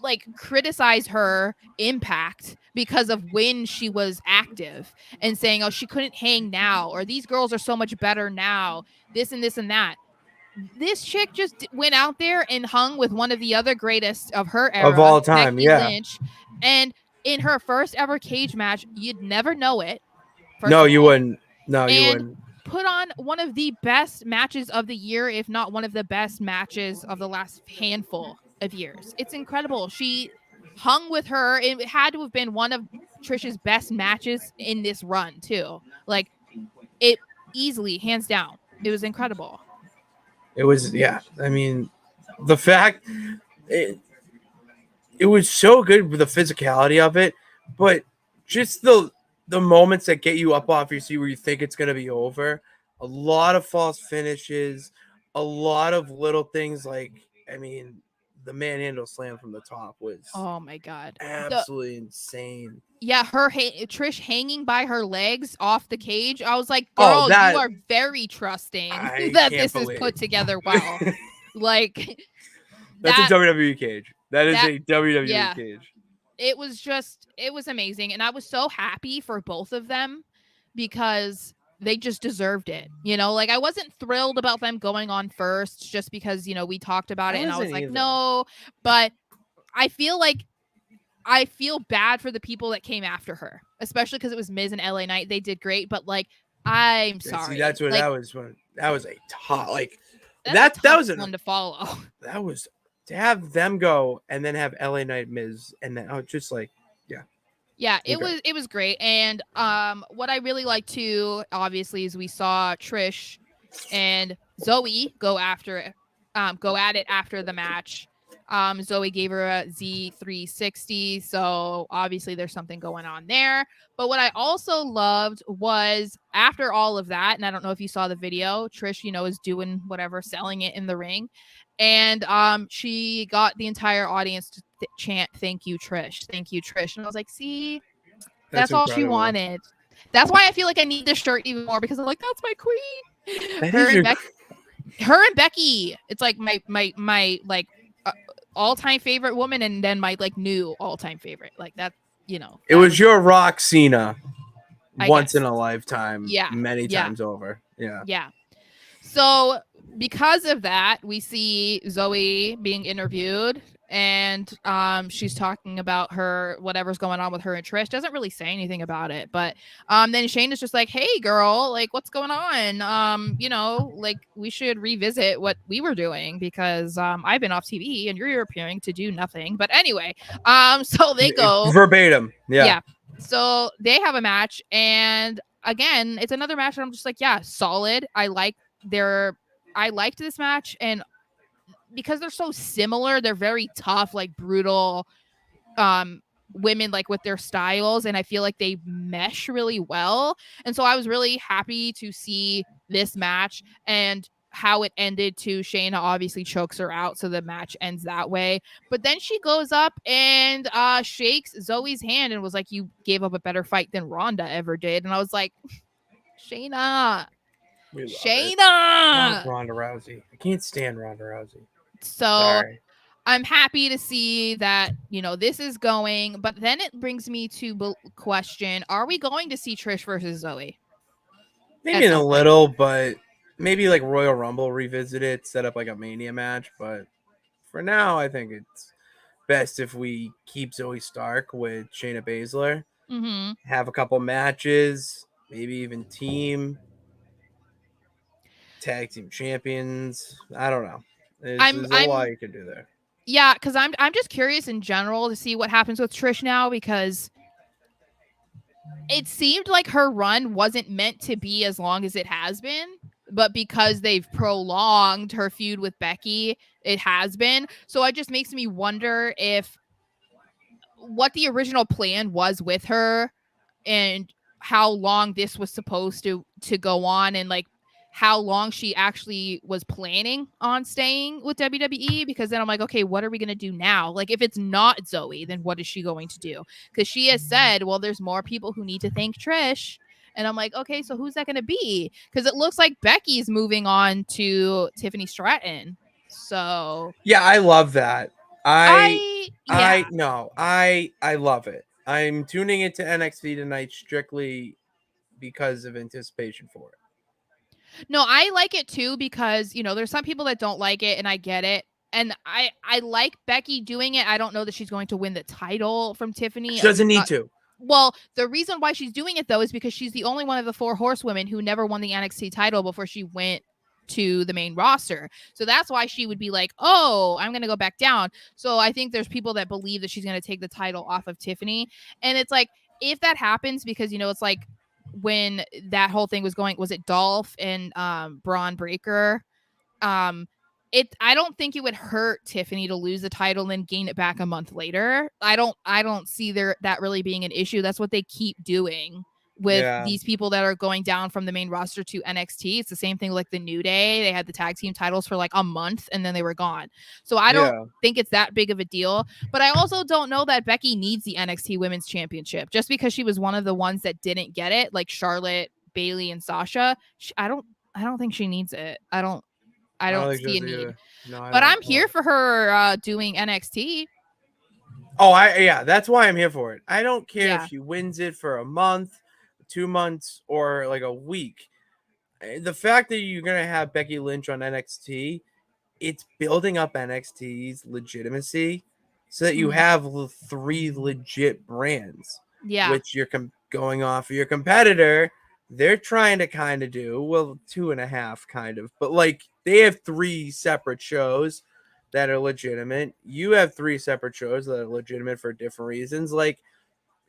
like criticize her impact because of when she was active and saying, oh, she couldn't hang now, or these girls are so much better now, this and this and that. This chick just went out there and hung with one of the other greatest of her era of all time, Becky Lynch, and in her first ever cage match, you'd never know it. No, you wouldn't. No, you wouldn't. Put on one of the best matches of the year, if not one of the best matches of the last handful of years. It's incredible. She hung with her. It had to have been one of Trish's best matches in this run too. Like, it easily, hands down, it was incredible. It was, yeah. I mean, the fact it was so good with the physicality of it, but just the moments that get you up off your seat where you think it's going to be over. A lot of false finishes, a lot of little things like, I mean, the manhandle slam from the top was, oh my god, absolutely insane. Yeah, Trish hanging by her legs off the cage. I was like, girl, you are very trusting that this is put together well. Like, that's a WWE cage. That is a WWE cage. It was amazing. And I was so happy for both of them because they just deserved it. You know, like, I wasn't thrilled about them going on first just because, you know, we talked about it and I was like, no, but I feel bad for the people that came after her, especially because it was Miz and LA Knight. They did great, but like, I'm sorry. See, that's what that was a top, like, that was one to follow. That was to have them go and then have LA Knight, Miz, and then just like, yeah, it was great. And what I really liked too, obviously, is we saw Trish and Zoe go at it after the match. Zoe gave her a Z360, so obviously there's something going on there. But what I also loved was after all of that, and I don't know if you saw the video, Trish, you know, is doing whatever, selling it in the ring, and she got the entire audience to chant, "Thank you, Trish. Thank you, Trish." And I was like, see, that's all she wanted. That's why I feel like I need this shirt even more, because I'm like, that's my queen. Her and Becky, it's like my like all-time favorite woman, and then my like new all-time favorite. Like that, It was your Rock Cena once in a lifetime, many times over. Yeah. So because of that, we see Zoe being interviewed, and she's talking about her whatever's going on with her and Trish. Doesn't really say anything about it, but then Shane is just like, "Hey, girl, like what's going on? Like we should revisit what we were doing because I've been off TV and you're appearing to do nothing." But anyway, so they go verbatim, yeah. So they have a match, and again, it's another match that I'm just like, yeah, solid. I liked this match, and because they're so similar, they're very tough, like brutal women, like with their styles, and I feel like they mesh really well. And so I was really happy to see this match and how it ended to Shayna obviously chokes her out, so the match ends that way. But then she goes up and shakes Zoe's hand and was like, "You gave up a better fight than Ronda ever did." And I was like, Shayna. Ronda Rousey. I can't stand Ronda Rousey. So sorry. I'm happy to see that, this is going, but then it brings me to question, are we going to see Trish versus Zoe? Maybe in a little, but maybe like Royal Rumble revisit it, set up like a Mania match. But for now, I think it's best if we keep Zoe Stark with Shayna Baszler, have a couple matches, maybe even tag team champions. I don't know. There's a lot you can do there. Yeah, because I'm just curious in general to see what happens with Trish now, because it seemed like her run wasn't meant to be as long as it has been, but because they've prolonged her feud with Becky, it has been. So it just makes me wonder if what the original plan was with her and how long this was supposed to go on, and like how long she actually was planning on staying with WWE. Because then I'm like, okay, what are we going to do now? Like, if it's not Zoe, then what is she going to do? Because she has said, well, there's more people who need to thank Trish. And I'm like, okay, so who's that going to be? Because it looks like Becky's moving on to Tiffany Stratton. So yeah, I love that. I love it. I'm tuning into NXT tonight strictly because of anticipation for it. No, I like it too, because, there's some people that don't like it, and I get it. And I like Becky doing it. I don't know that she's going to win the title from Tiffany. She doesn't need to. Well, the reason why she's doing it, though, is because she's the only one of the 4 horsewomen who never won the NXT title before she went to the main roster. So that's why she would be like, oh, I'm going to go back down. So I think there's people that believe that she's going to take the title off of Tiffany. And it's like, if that happens, because, it's like, when that whole thing was going, was it Dolph and Braun Breaker? I don't think it would hurt Tiffany to lose the title and then gain it back a month later. I don't see that really being an issue. That's what they keep doing with these people that are going down from the main roster to NXT. It's the same thing like the New Day. They had the tag team titles for like a month and then they were gone. So I don't think it's that big of a deal. But I also don't know that Becky needs the NXT Women's Championship just because she was one of the ones that didn't get it, like Charlotte, Bayley, and Sasha. I don't think she needs it. I don't see a need. No, but I'm here for her doing NXT. Oh, that's why I'm here for it. I don't care if she wins it for a month, 2 months, or like a week. The fact that you're going to have Becky Lynch on NXT, it's building up NXT's legitimacy so that you have 3 legit brands. Yeah. Which you're going off of your competitor. They're trying to kind of do, 2.5 kind of, but like they have 3 separate shows that are legitimate. You have 3 separate shows that are legitimate for different reasons. Like,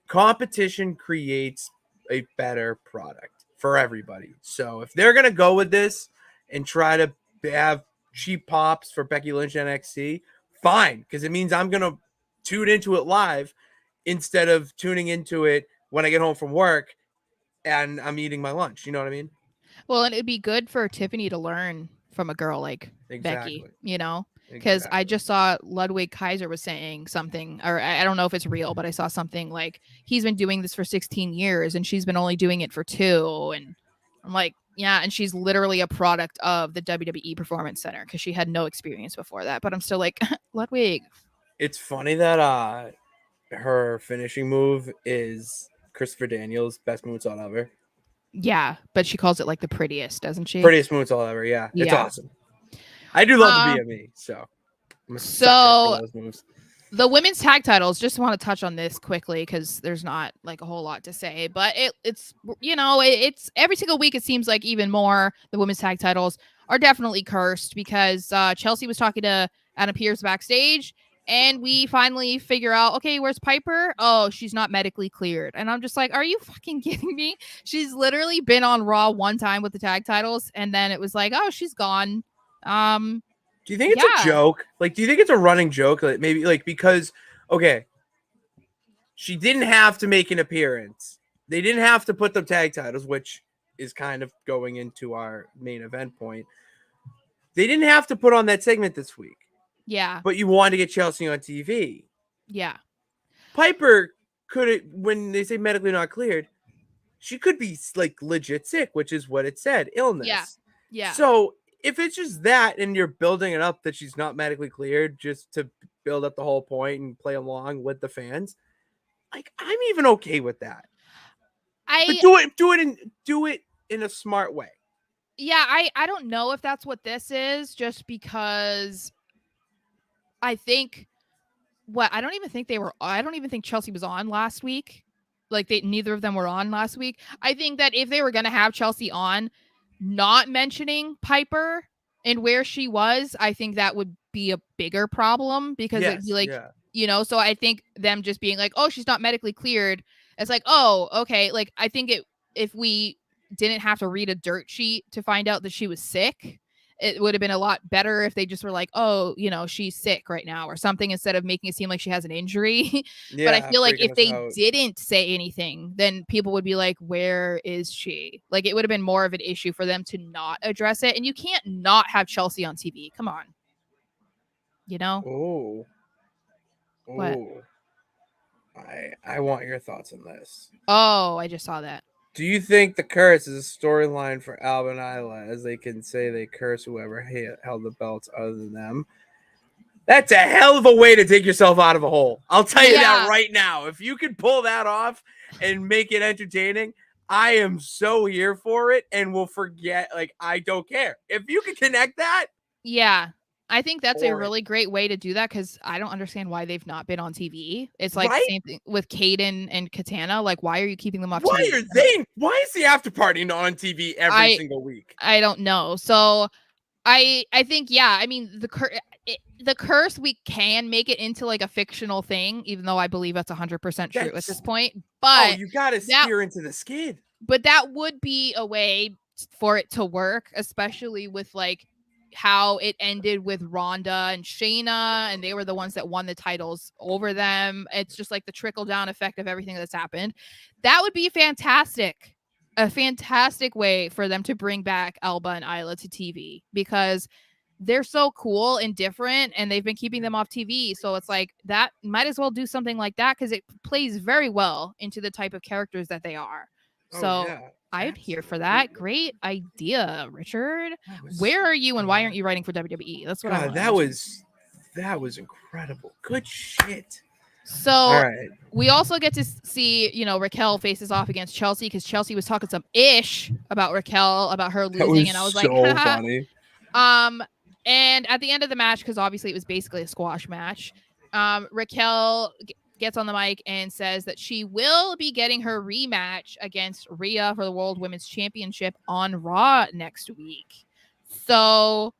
competition creates a better product for everybody. So if they're going to go with this and try to have cheap pops for Becky Lynch NXT, fine, because it means I'm going to tune into it live instead of tuning into it when I get home from work and I'm eating my lunch. You know what I mean? Well, and it'd be good for Tiffany to learn from a girl like Becky, because I just saw Ludwig Kaiser was saying something, or I don't know if it's real, but I saw something like he's been doing this for 16 years and she's been only doing it for 2. And I'm like, Yeah, and she's literally a product of the WWE Performance Center because she had no experience before that. But I'm still like, Ludwig. It's funny that her finishing move is Christopher Daniels' best moonsault ever. Yeah, but she calls it like the prettiest, doesn't she? Prettiest moonsault ever, yeah. It's awesome. I do love the BME, so I'm a sucker for those moves. The women's tag titles, just want to touch on this quickly because there's not like a whole lot to say, but it's it's every single week it seems like even more the women's tag titles are definitely cursed because Chelsea was talking to Adam Pearce backstage and we finally figure out, okay, where's Piper? Oh, she's not medically cleared. And I'm just like, are you fucking kidding me? She's literally been on Raw one time with the tag titles and then it was like, oh, she's gone. Do you think it's a joke? Like, do you think it's a running joke? Like, maybe like because, okay, she didn't have to make an appearance. They didn't have to put the tag titles, which is kind of going into our main event point. They didn't have to put on that segment this week. Yeah. But you wanted to get Chelsea on TV. Yeah. Piper could, when they say medically not cleared, she could be like legit sick, which is what it said, illness. Yeah. Yeah. So if it's just that and you're building it up that she's not medically cleared just to build up the whole point and play along with the fans, like I'm even okay with that. But do it in a smart way. Yeah, I don't know if that's what this is, just because I think I don't even think Chelsea was on last week. Like neither of them were on last week. I think that if they were going to have Chelsea on, not mentioning Piper and where she was, I think that would be a bigger problem because it'd be like, so I think them just being like, oh, she's not medically cleared. It's like, oh, okay. Like, I think if we didn't have to read a dirt sheet to find out that she was sick, it would have been a lot better if they just were like, oh, she's sick right now or something instead of making it seem like she has an injury. But I feel like if they didn't say anything, then people would be like, where is she? Like it would have been more of an issue for them to not address it. And you can't not have Chelsea on TV. Come on. Oh. What? I want your thoughts on this. Oh, I just saw that. Do you think the curse is a storyline for Alba and Isla, as they can say they curse whoever held the belts other than them? That's a hell of a way to dig yourself out of a hole. I'll tell you that right now. If you could pull that off and make it entertaining, I am so here for it and will forget. Like, I don't care. If you can connect that. Yeah. I think that's a really great way to do that because I don't understand why they've not been on TV. It's like the same thing with Kaden and Katana. Like, why are you keeping them off TV? Why is the after party not on TV every single week? I don't know. So I think, I mean, the curse, we can make it into like a fictional thing, even though I believe that's 100% true at this point. But you got to steer into the skid. But that would be a way for it to work, especially with like how it ended with Ronda and Shayna, and they were the ones that won the titles over them. It's just like the trickle down effect of everything that's happened. That would be fantastic. A fantastic way for them to bring back Alba and Isla to TV because they're so cool and different and they've been keeping them off TV. So it's like that might as well do something like that because it plays very well into the type of characters that they are. So I'm here for that. Great idea, Richard. Where are you and why aren't you writing for WWE? That's what I want. That was incredible. Good shit. So we also get to see, Raquel faces off against Chelsea because Chelsea was talking some ish about Raquel, about her losing. And I was so like, funny. And at the end of the match, because obviously it was basically a squash match, Raquel gets on the mic and says that she will be getting her rematch against Rhea for the World Women's Championship on Raw next week. So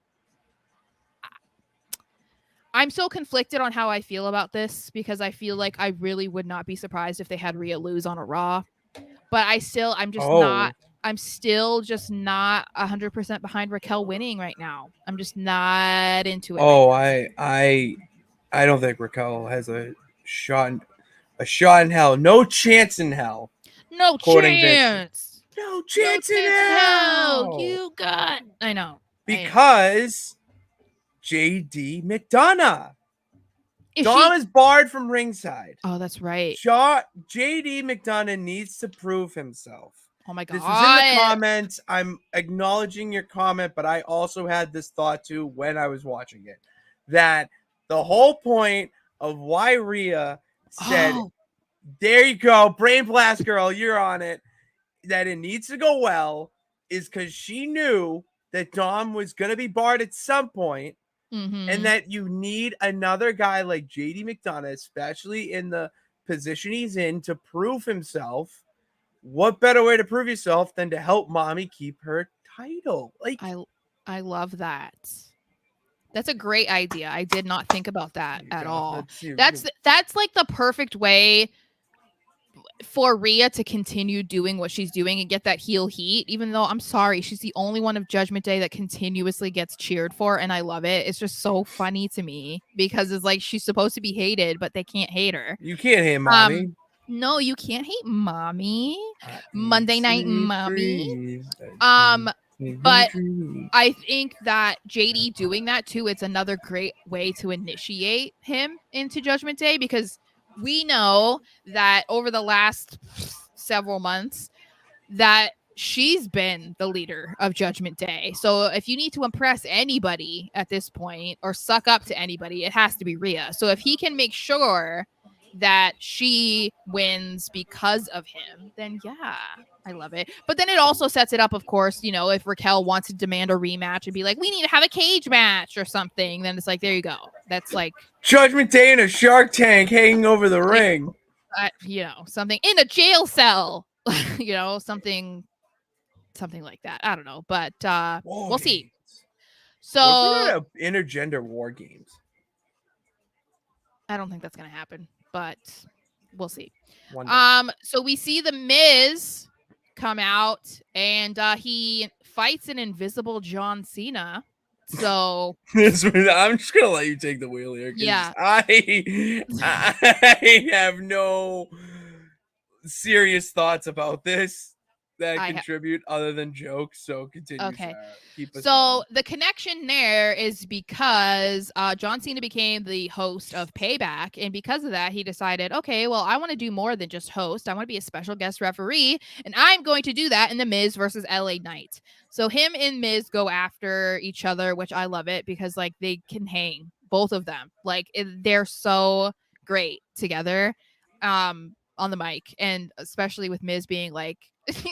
I'm so conflicted on how I feel about this because I feel like I really would not be surprised if they had Rhea lose on a Raw. But I'm still just not 100% behind Raquel winning right now. I'm just not into it. Oh, I don't think Raquel has a shot in hell. No chance in hell. No chance. No chance in hell. You got. I know. Because JD McDonough. Dom is barred from ringside. Oh, that's right. JD McDonough needs to prove himself. Oh my god. This was in the comments. I'm acknowledging your comment, but I also had this thought too when I was watching it. That the whole point of why Rhea said, there you go, brain blast girl, you're on it, that it needs to go well, is because she knew that Dom was going to be barred at some point, and that you need another guy like JD McDonough, especially in the position he's in, to prove himself. What better way to prove yourself than to help mommy keep her title? Like, I love that. That's a great idea. I did not think about that at all. That's like the perfect way for Rhea to continue doing what she's doing and get that heel heat, even though I'm sorry, she's the only one of Judgment Day that continuously gets cheered for, and I love it. It's just so funny to me because it's like she's supposed to be hated, but they can't hate her. You can't hate mommy. No, you can't hate mommy. Monday Night Mommy. But I think that JD doing that too, it's another great way to initiate him into Judgment Day, because we know that over the last several months that she's been the leader of Judgment Day. So if you need to impress anybody at this point or suck up to anybody, it has to be Rhea. So if he can make sure that she wins because of him, then yeah, I love it. But then it also sets it up, of course, you know, if Raquel wants to demand a rematch and be like, we need to have a cage match or something, then it's like, there you go. That's like Judgment Day in a shark tank hanging over the ring. You know, something in a jail cell, you know, something like that. I don't know, but we'll see. So what if we had intergender war games? I don't think that's gonna happen, but we'll see. One day. So we see the Miz come out and he fights an invisible John Cena. So I'm just gonna let you take the wheel here. Yeah, I have no serious thoughts about this that contribute other than jokes. So continue. Okay. Sarah. Keep us going. The connection there is because John Cena became the host of Payback, and because of that, he decided, okay, well, I want to do more than just host. I want to be a special guest referee, and I'm going to do that in the Miz versus LA Knight. So him and Miz go after each other, which I love it because like they can hang, both of them. Like they're so great together on the mic, and especially with Miz being like,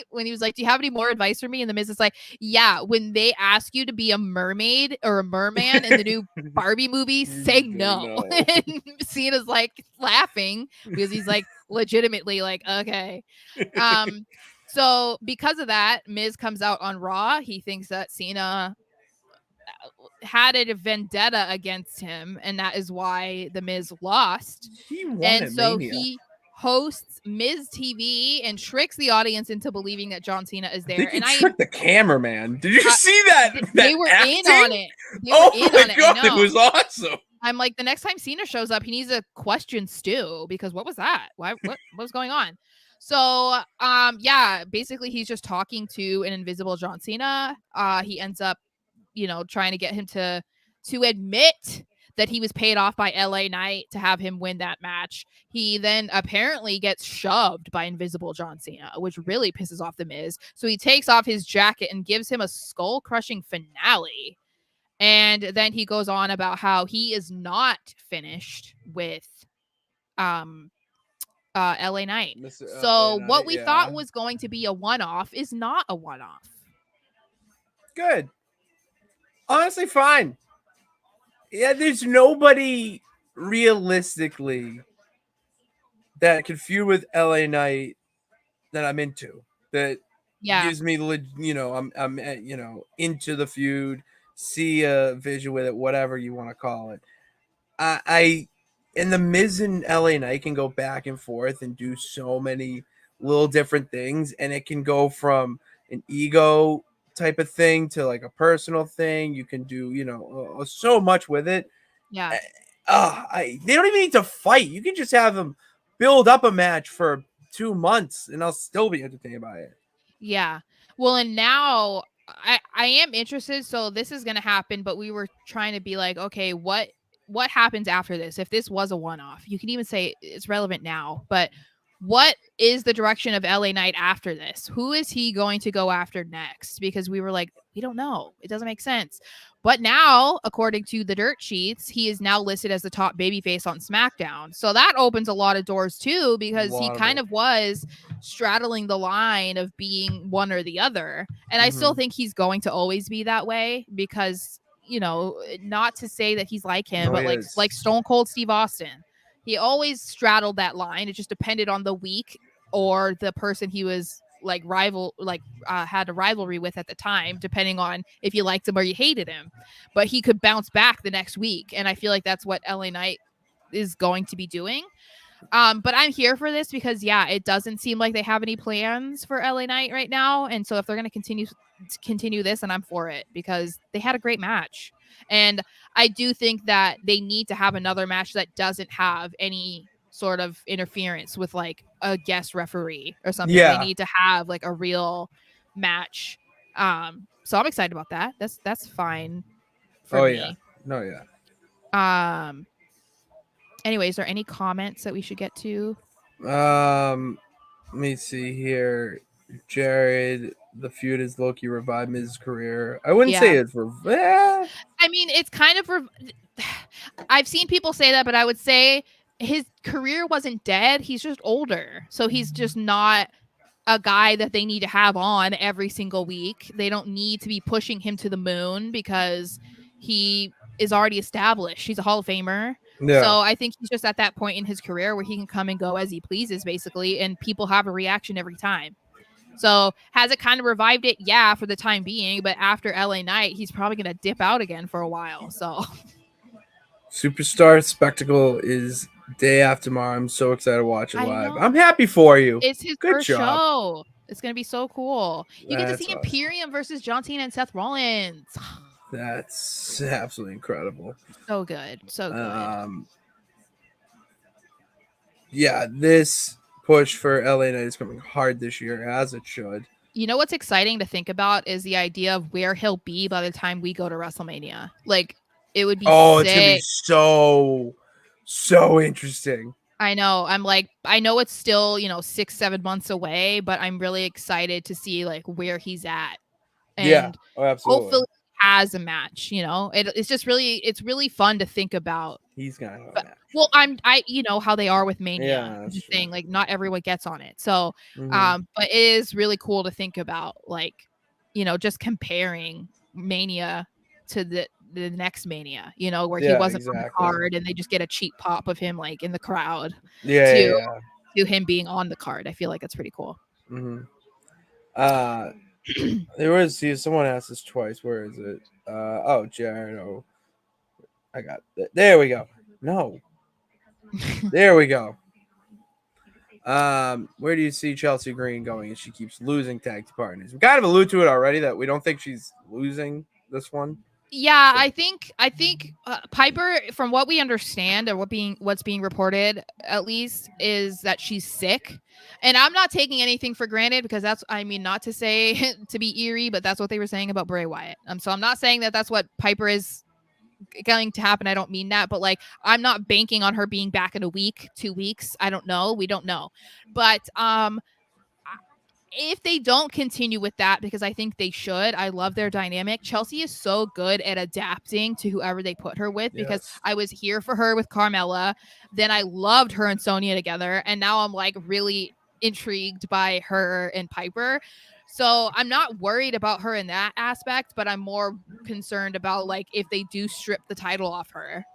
when he was like, do you have any more advice for me? And the Miz is like, yeah, when they ask you to be a mermaid or a merman in the new Barbie movie, say no. And Cena's like laughing because he's like legitimately like, okay. So because of that, Miz comes out on Raw. He thinks that Cena had a vendetta against him, and that is why the Miz lost. He won and so Mania. He hosts Miz TV and tricks the audience into believing that John Cena is there. And tricked the cameraman. Did you see that? They were acting? In on it. My god, it was awesome. I'm like, the next time Cena shows up, he needs to question Stu because what was that? What was going on? So, yeah, basically he's just talking to an invisible John Cena. He ends up, you know, trying to get him to admit that he was paid off by LA Knight to have him win that match. He then apparently gets shoved by invisible John Cena, which really pisses off the Miz. So he takes off his jacket and gives him a skull-crushing finale. And then he goes on about how he is not finished with LA Knight. So what we thought was going to be a one-off is not a one-off. Good. Honestly, fine. Yeah, there's nobody realistically that can feud with LA Knight that I'm into. That gives me, you know, I'm you know, into the feud, see a vision with it, whatever you want to call it. And the Miz and LA Knight can go back and forth and do so many little different things, and it can go from an ego type of thing to like a personal thing. You can do, you know, so much with it. Yeah. They don't even need to fight. You can just have them build up a match for 2 months, and I'll still be entertained by it. Yeah. Well, and now I am interested. So this is going to happen, but we were trying to be like, okay, what happens after this? If this was a one-off, you can even say it's relevant now, but what is the direction of LA Knight after this? Who is he going to go after next? Because we were like, we don't know. It doesn't make sense. But now, according to the dirt sheets, he is now listed as the top babyface on SmackDown. So that opens a lot of doors too, because he kind of was straddling the line of being one or the other. And I still think he's going to always be that way because, you know, not to say that he's like him, but like Stone Cold Steve Austin. He always straddled that line. It just depended on the week or the person he was like had a rivalry with at the time, depending on if you liked him or you hated him. But he could bounce back the next week, and I feel like that's what LA Knight is going to be doing. But I'm here for this because it doesn't seem like they have any plans for LA Knight right now, and so if they're going to continue this, and I'm for it because they had a great match. And I do think that they need to have another match that doesn't have any sort of interference with like a guest referee or something. They need to have like a real match. So I'm excited about that. That's fine for me. Anyway, is there any comments that we should get to? Let me see here. Jared, the feud is Loki revived his career. I wouldn't say it's I mean, it's kind of I've seen people say that, but I would say his career wasn't dead. He's just older. So he's just not a guy that they need to have on every single week. They don't need to be pushing him to the moon because he is already established. He's a Hall of Famer. Yeah. So I think he's just at that point in his career where he can come and go as he pleases, basically, and people have a reaction every time. So has it kind of revived it? Yeah, for the time being. But after LA Knight, he's probably going to dip out again for a while. So Superstar Spectacle is day after tomorrow. I'm so excited to watch it live. I'm happy for you. It's his first show. It's going to be so cool. You get to see Imperium versus John Cena and Seth Rollins. That's absolutely incredible. So good. So good. Yeah, this push for LA Knight is coming hard this year, as it should. You know what's exciting to think about is the idea of where he'll be by the time we go to WrestleMania. Like, it would be sick. It's going to be so interesting. I know. I'm like, I know it's still, 6-7 months away, but I'm really excited to see like where he's at. And absolutely. Hopefully has a match, it's really fun to think about. He's gonna have a match. Well, you know how they are with Mania. I'm just saying, like, not everyone gets on it. So, but it is really cool to think about, like, just comparing Mania to the next Mania, where he wasn't on the card and they just get a cheap pop of him like in the crowd. To him being on the card. I feel like that's pretty cool. There was someone asked this twice. Where is it? Jared. I got it. There we go. No. There we go. Where do you see Chelsea Green going? She keeps losing tag team partners. We kind of alluded to it already that we don't think she's losing this one. Yeah, I think Piper, from what we understand or what's being reported, at least, is that she's sick. And I'm not taking anything for granted because not to say to be eerie, but that's what they were saying about Bray Wyatt. So I'm not saying that that's what Piper is going to happen. I don't mean that, but like, I'm not banking on her being back in a week, 2 weeks. I don't know. We don't know. But if they don't continue with that, because I think they should, I love their dynamic. Chelsea is so good at adapting to whoever they put her with, because I was here for her with Carmella. Then I loved her and Sonya together. And now I'm like really intrigued by her and Piper. So I'm not worried about her in that aspect, but I'm more concerned about like, if they do strip the title off her,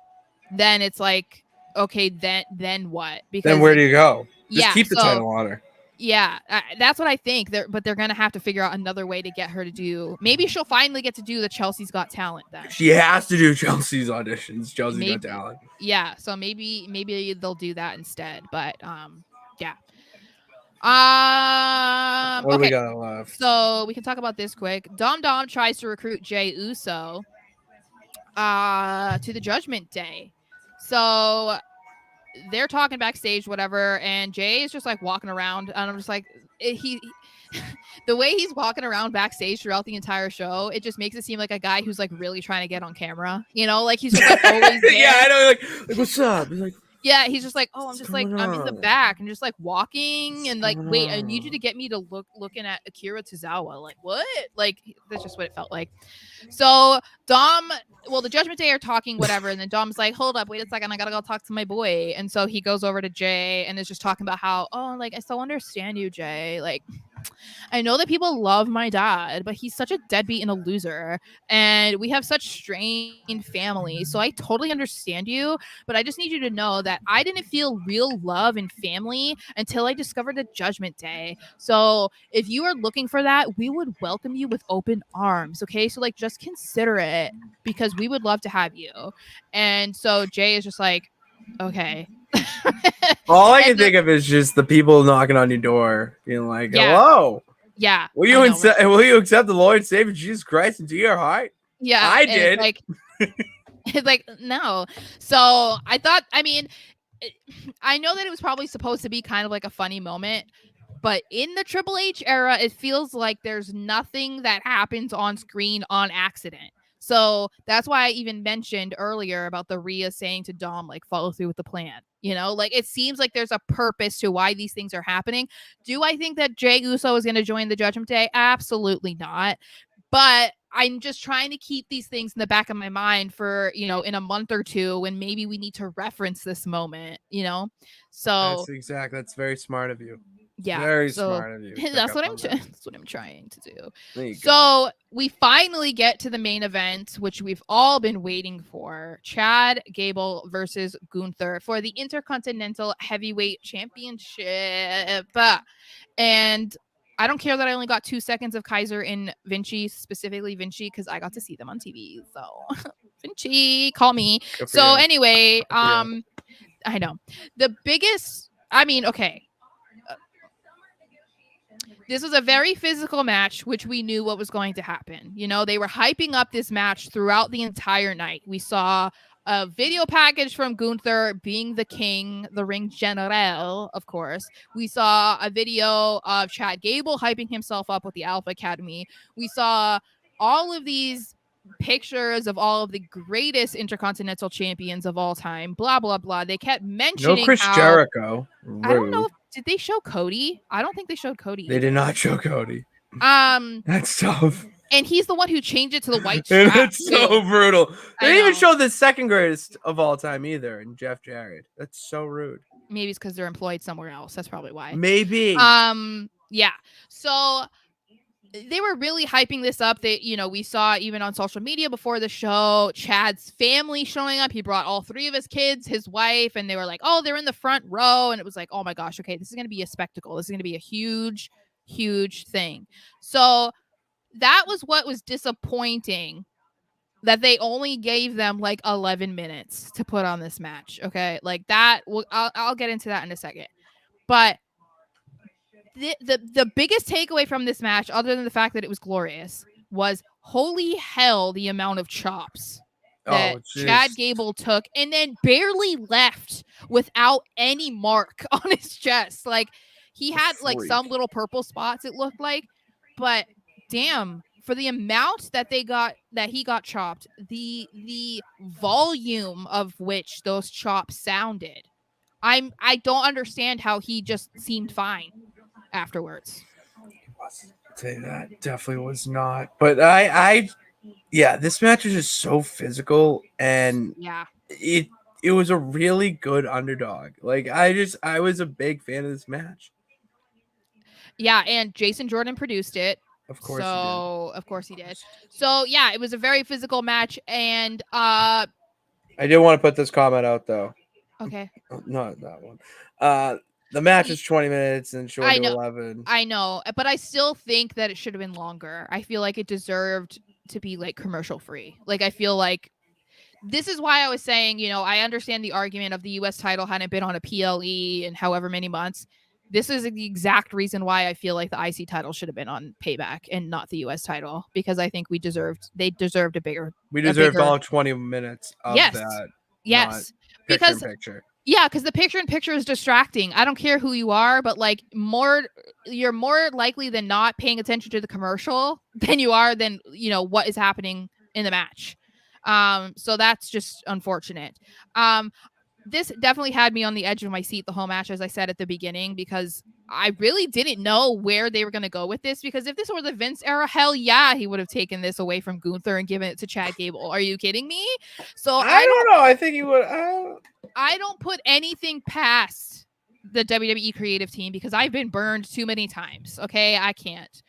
then it's like, okay, then what? Because then where do you go? Just keep the title on her. Yeah, that's what I think. But they're going to have to figure out another way to get her to do. Maybe she'll finally get to do the Chelsea's Got Talent then. She has to do Chelsea's auditions. Chelsea's Got Talent. Yeah, so maybe they'll do that instead. But yeah. What do we got left? So we can talk about this quick. Dom tries to recruit Jey Uso to the Judgment Day. So they're talking backstage, whatever, and Jay is just like walking around, and I'm just like, he the way he's walking around backstage throughout the entire show, it just makes it seem like a guy who's like really trying to get on camera, like he's just like always there. Yeah, I know, like what's up? He's like, Yeah, he's just like, oh, I'm just like, I'm in the back and just like walking and like, wait, I need you to get me to looking at Akira Tozawa. Like, what? Like, that's just what it felt like. So Dom, well, the Judgment Day are talking, whatever, and then Dom's like, hold up, wait a second, I gotta go talk to my boy. And so he goes over to Jay and is just talking about how, oh, like, I so understand you, Jay. Like, I know that people love my dad, but he's such a deadbeat and a loser. And we have such strained families. So I totally understand you, but I just need you to know that I didn't feel real love and family until I discovered the Judgment Day. So if you are looking for that, we would welcome you with open arms. Okay. So like just consider it because we would love to have you. And so Jay is just like, okay. All I can think of is just the people knocking on your door, being like, "Hello, yeah, will you accept the Lord and Savior Jesus Christ into your heart?" Yeah, I did. It's like no. So I thought, I mean, I know that it was probably supposed to be kind of like a funny moment, but in the Triple H era, it feels like there's nothing that happens on screen on accident. So that's why I even mentioned earlier about the Rhea saying to Dom, like, follow through with the plan. You know, like it seems like there's a purpose to why these things are happening. Do I think that Jey Uso is going to join the Judgment Day? Absolutely not. But I'm just trying to keep these things in the back of my mind for, you know, in a month or two when maybe we need to reference this moment, you know? So that's very smart of you. Yeah. Very smart of you. That's what I'm trying to do. So we finally get to the main event, which we've all been waiting for. Chad Gable versus Gunther for the Intercontinental Heavyweight Championship. And I don't care that I only got 2 seconds of Kaiser and Vinci, specifically Vinci, because I got to see them on TV. So Vinci, call me. So anyway, I know the biggest, I mean, okay. This was a very physical match, which we knew what was going to happen. You know, they were hyping up this match throughout the entire night. We saw a video package from Gunther being the king, the ring general, of course. We saw a video of Chad Gable hyping himself up with the Alpha Academy. We saw all of these pictures of all of the greatest intercontinental champions of all time, blah, blah, blah. They kept mentioning no Chris Jericho. I don't know if did they show Cody? I don't think they showed Cody. They did not show Cody. That's tough. And he's the one who changed it to the white strap. That's so brutal. They didn't even show the second greatest of all time either, and Jeff Jarrett. That's so rude. Maybe it's because they're employed somewhere else. That's probably why. Maybe. Yeah. So they were really hyping this up. That, you know, we saw even on social media before the show, Chad's family showing up. He brought all 3 of his kids, his wife, and they were like, oh, they're in the front row. And it was like, oh my gosh, okay, this is going to be a spectacle. This is going to be a huge, huge thing. So that was what was disappointing, that they only gave them like 11 minutes to put on this match. Okay. Like that. I'll get into that in a second. But the biggest takeaway from this match, other than the fact that it was glorious, was holy hell the amount of chops that Chad Gable took and then barely left without any mark on his chest. Like he had like some little purple spots, it looked like, but damn, for the amount that he got chopped, the volume of which those chops sounded, I don't understand how he just seemed fine afterwards. I'd say that definitely was not, but yeah, this match is just so physical, and it was a really good underdog. Like I was a big fan of this match. Yeah, and Jason Jordan produced it. Of course he did. So yeah, it was a very physical match, and I did want to put this comment out though. Okay. Not that one. The match is 20 minutes and short to 11. I know, but I still think that it should have been longer. I feel like it deserved to be like commercial free. Like I feel like this is why I was saying, you know, I understand the argument of the US title hadn't been on a PLE in however many months. This is the exact reason why I feel like the IC title should have been on Payback and not the US title, because I think they deserved a bigger. We deserved all 20 minutes of that. Yes. Because the picture-in-picture is distracting. I don't care who you are, but like you're more likely than not paying attention to the commercial than you are than, you know, what is happening in the match. So that's just unfortunate. this definitely had me on the edge of my seat the whole match, as I said at the beginning, because I really didn't know where they were going to go with this. Because if this were the Vince era, hell yeah, he would have taken this away from Gunther and given it to Chad Gable. Are you kidding me? So I don't know. I think he would. I don't put anything past the WWE creative team because I've been burned too many times. Okay, I can't.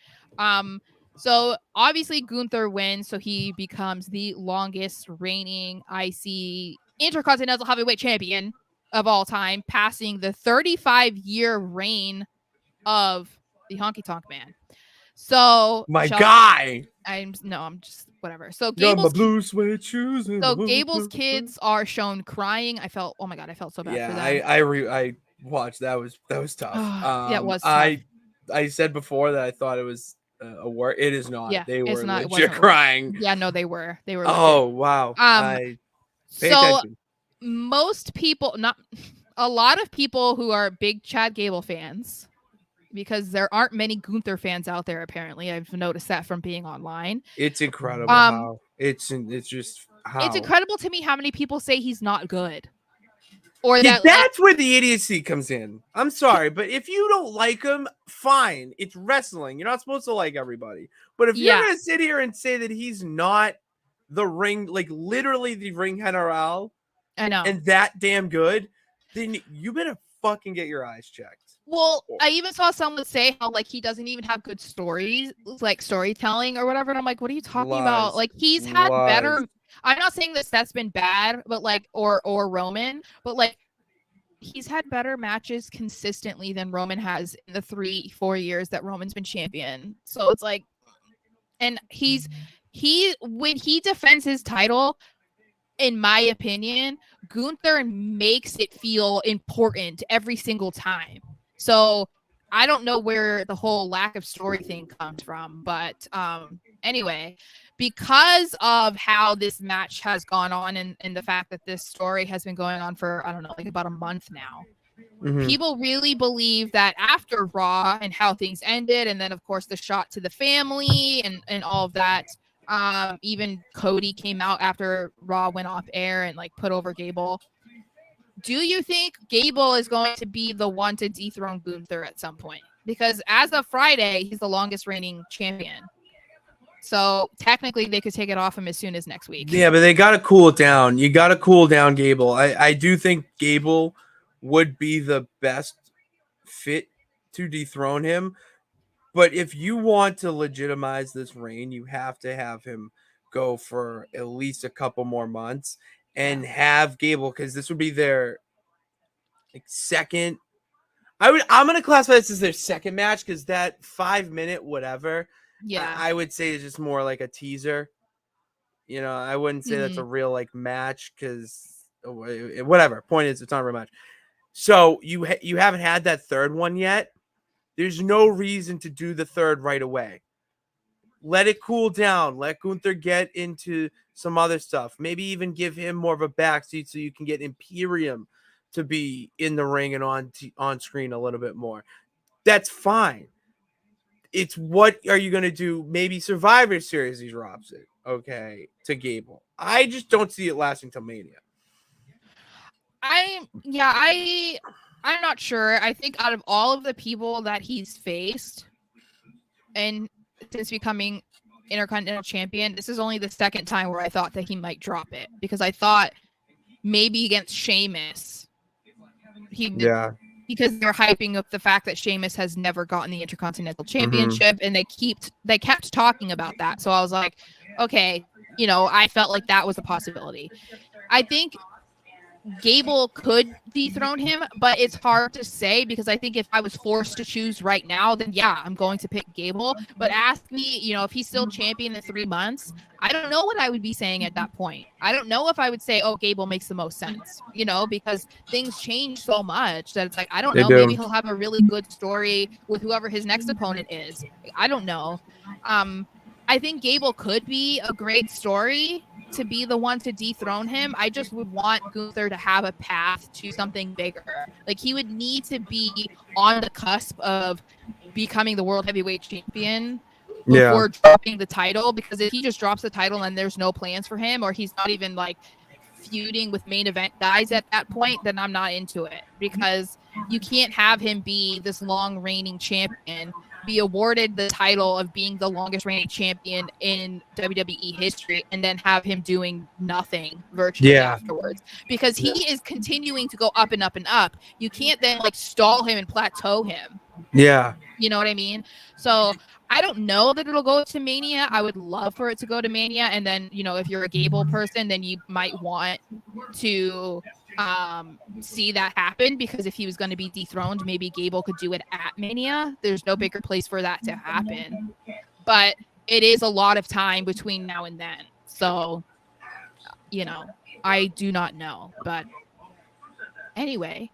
So obviously Gunther wins, so he becomes the longest reigning IC Intercontinental Heavyweight Champion of all time, passing the 35-year reign of the Honky Tonk Man. So my guy. I'm just whatever. So Gable's blue suede shoes. So Gable's kids are shown crying. I felt so bad for them. I watched. That was tough. Yeah, it was tough. I said before that I thought it was a war. It is not. Yeah, they were not, legit crying. Yeah, no, they were. They were. Oh wow. Attention. Most people, not a lot of people who are big Chad Gable fans, because there aren't many Gunther fans out there. Apparently, I've noticed that from being online. It's incredible how it's just how it's incredible to me how many people say he's not good. Or that's where the idiocy comes in. I'm sorry, but if you don't like him, fine. It's wrestling. You're not supposed to like everybody. But if you're gonna sit here and say that he's not the ring, like literally the ring general, I know, and that damn good, then you better fucking get your eyes checked. Well, I even saw someone say how like he doesn't even have good stories, like storytelling or whatever. And I'm like, what are you talking about? Like he's had better. I'm not saying that Seth's been bad, but like or Roman, but like he's had better matches consistently than Roman has in the 3-4 years that Roman's been champion. So it's like, and when he defends his title, in my opinion, Gunther makes it feel important every single time. So I don't know where the whole lack of story thing comes from, but anyway, because of how this match has gone on and the fact that this story has been going on for, I don't know, like about a month now, people really believe that after Raw and how things ended, and then of course the shot to the family and all of that, even Cody came out after Raw went off air and like put over Gable. Do you think Gable is going to be the one to dethrone Gunther at some point? Because as of Friday, he's the longest reigning champion. So technically they could take it off him as soon as next week. Yeah, but they got to cool it down. You got to cool down Gable. I do think Gable would be the best fit to dethrone him. But if you want to legitimize this reign, you have to have him go for at least a couple more months and have Gable, because this would be their second. I'm gonna classify this as their second match, because that 5-minute whatever, I would say is just more like a teaser. You know, I wouldn't say that's a real like match, because whatever. Point is, it's not a real match. So you haven't had that third one yet. There's no reason to do the third right away. Let it cool down. Let Gunther get into some other stuff. Maybe even give him more of a backseat so you can get Imperium to be in the ring and on screen a little bit more. That's fine. It's what are you going to do? Maybe Survivor Series he drops it, okay, to Gable. I just don't see it lasting till Mania. I'm not sure. I think out of all of the people that he's faced and since becoming Intercontinental Champion, this is only the second time where I thought that he might drop it, because I thought maybe against Sheamus, because they're hyping up the fact that Sheamus has never gotten the Intercontinental Championship, and they kept talking about that. So I was like, okay, I felt like that was a possibility. I think Gable could dethrone him, but it's hard to say, because I think if I was forced to choose right now, then yeah, I'm going to pick Gable. But ask me, if he's still champion in 3 months, I don't know what I would be saying at that point. I don't know if I would say, oh, Gable makes the most sense, because things change so much that it's like, I don't know, maybe he'll have a really good story with whoever his next opponent is. I don't know. I think Gable could be a great story to be the one to dethrone him. I just would want Gunther to have a path to something bigger. Like, he would need to be on the cusp of becoming the World Heavyweight Champion before dropping the title, because if he just drops the title and there's no plans for him, or he's not even like feuding with main event guys at that point, then I'm not into it, because you can't have him be this long reigning champion, be awarded the title of being the longest reigning champion in WWE history, and then have him doing nothing virtually afterwards, because he is continuing to go up and up and up. You can't then like stall him and plateau him. Yeah. You know what I mean? So I don't know that it'll go to Mania. I would love for it to go to Mania. And then, you know, if you're a Gable person, then you might want to see that happen, because if he was going to be dethroned, maybe Gable could do it at Mania. There's no bigger place for that to happen. But it is a lot of time between now and then. So, you know, I do not know. But anyway,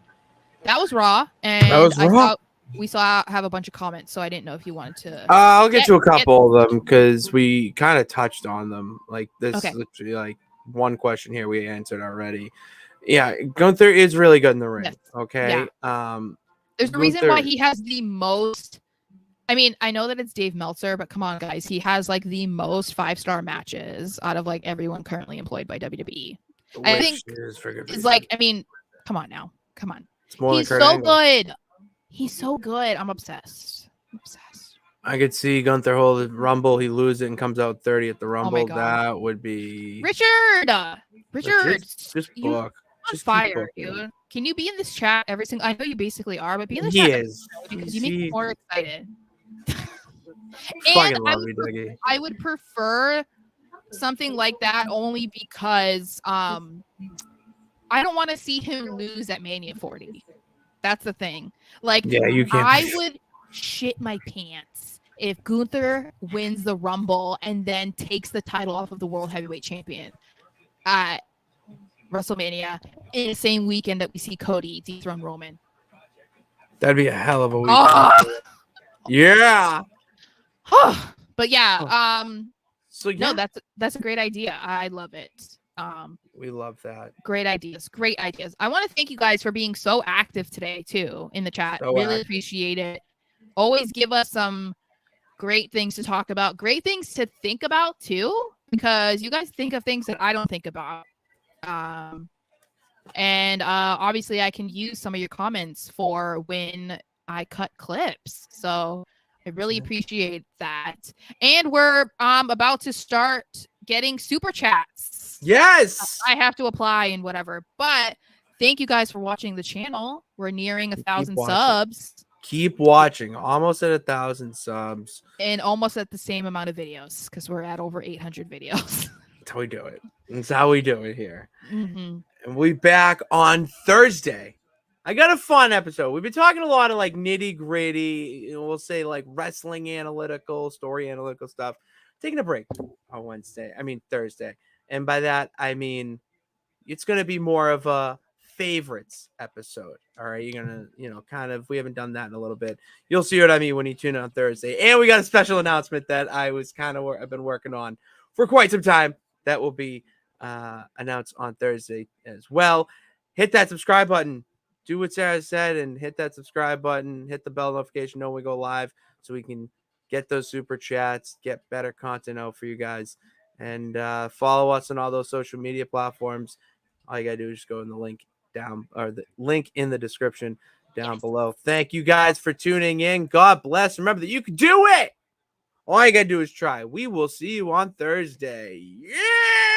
that was Raw. And that was Raw. We have a bunch of comments, so I didn't know if you wanted to. I'll get to a couple of them because we kind of touched on them. Like this, Okay. literally, like one question here we answered already. Yeah, Gunther is really good in the ring. Yes. Okay. Yeah. There's a reason why he has the most. I mean, I know that it's Dave Meltzer, but come on, guys, he has like the most 5-star matches out of like everyone currently employed by WWE. I think it's like, I mean, come on now, come on. He's so good. He's so good. I'm obsessed. I could see Gunther hold the Rumble. He loses it and comes out 30 at the Rumble. That would be Richard. Just book. Just fire, dude. Can you be in this chat every single? I know you basically are, but be in the chat. He is because you make me more excited. And I would prefer something like that only because I don't want to see him lose at Mania 40. That's the thing. Like, yeah, you can't. I would shit my pants if Gunther wins the Rumble and then takes the title off of the World Heavyweight Champion at WrestleMania in the same weekend that we see Cody dethrone Roman. That'd be a hell of a weekend. Yeah. But yeah, so yeah. No, that's a great idea. I love it. We love that. Great ideas. I want to thank you guys for being so active today too in the chat. Really appreciate it. Always give us some great things to talk about, great things to think about too, because you guys think of things that I don't think about. And obviously I can use some of your comments for when I cut clips. So I really appreciate that. And we're about to start getting super chats. Yes. I have to apply and whatever. But thank you guys for watching the channel. We're nearing 1,000 subs. Keep watching. Almost at 1,000 subs. And almost at the same amount of videos because we're at over 800 videos. That's how we do it. That's how we do it here. Mm-hmm. And we'll be back on Thursday. I got a fun episode. We've been talking a lot of like nitty gritty, we'll say like wrestling analytical, story analytical stuff. Taking a break on Thursday. And by that, I mean, it's going to be more of a favorites episode. All right. You're going to, kind of, we haven't done that in a little bit. You'll see what I mean when you tune in on Thursday. And we got a special announcement that I've been working on for quite some time. That will be announced on Thursday as well. Hit that subscribe button. Do what Sara said and hit that subscribe button. Hit the bell notification when we go live so we can get those super chats, get better content out for you guys. And follow us on all those social media platforms. All you got to do is just go in the link down, or the link in the description down below. Thank you guys for tuning in. God bless. Remember that you can do it. All you got to do is try. We will see you on Thursday. Yeah!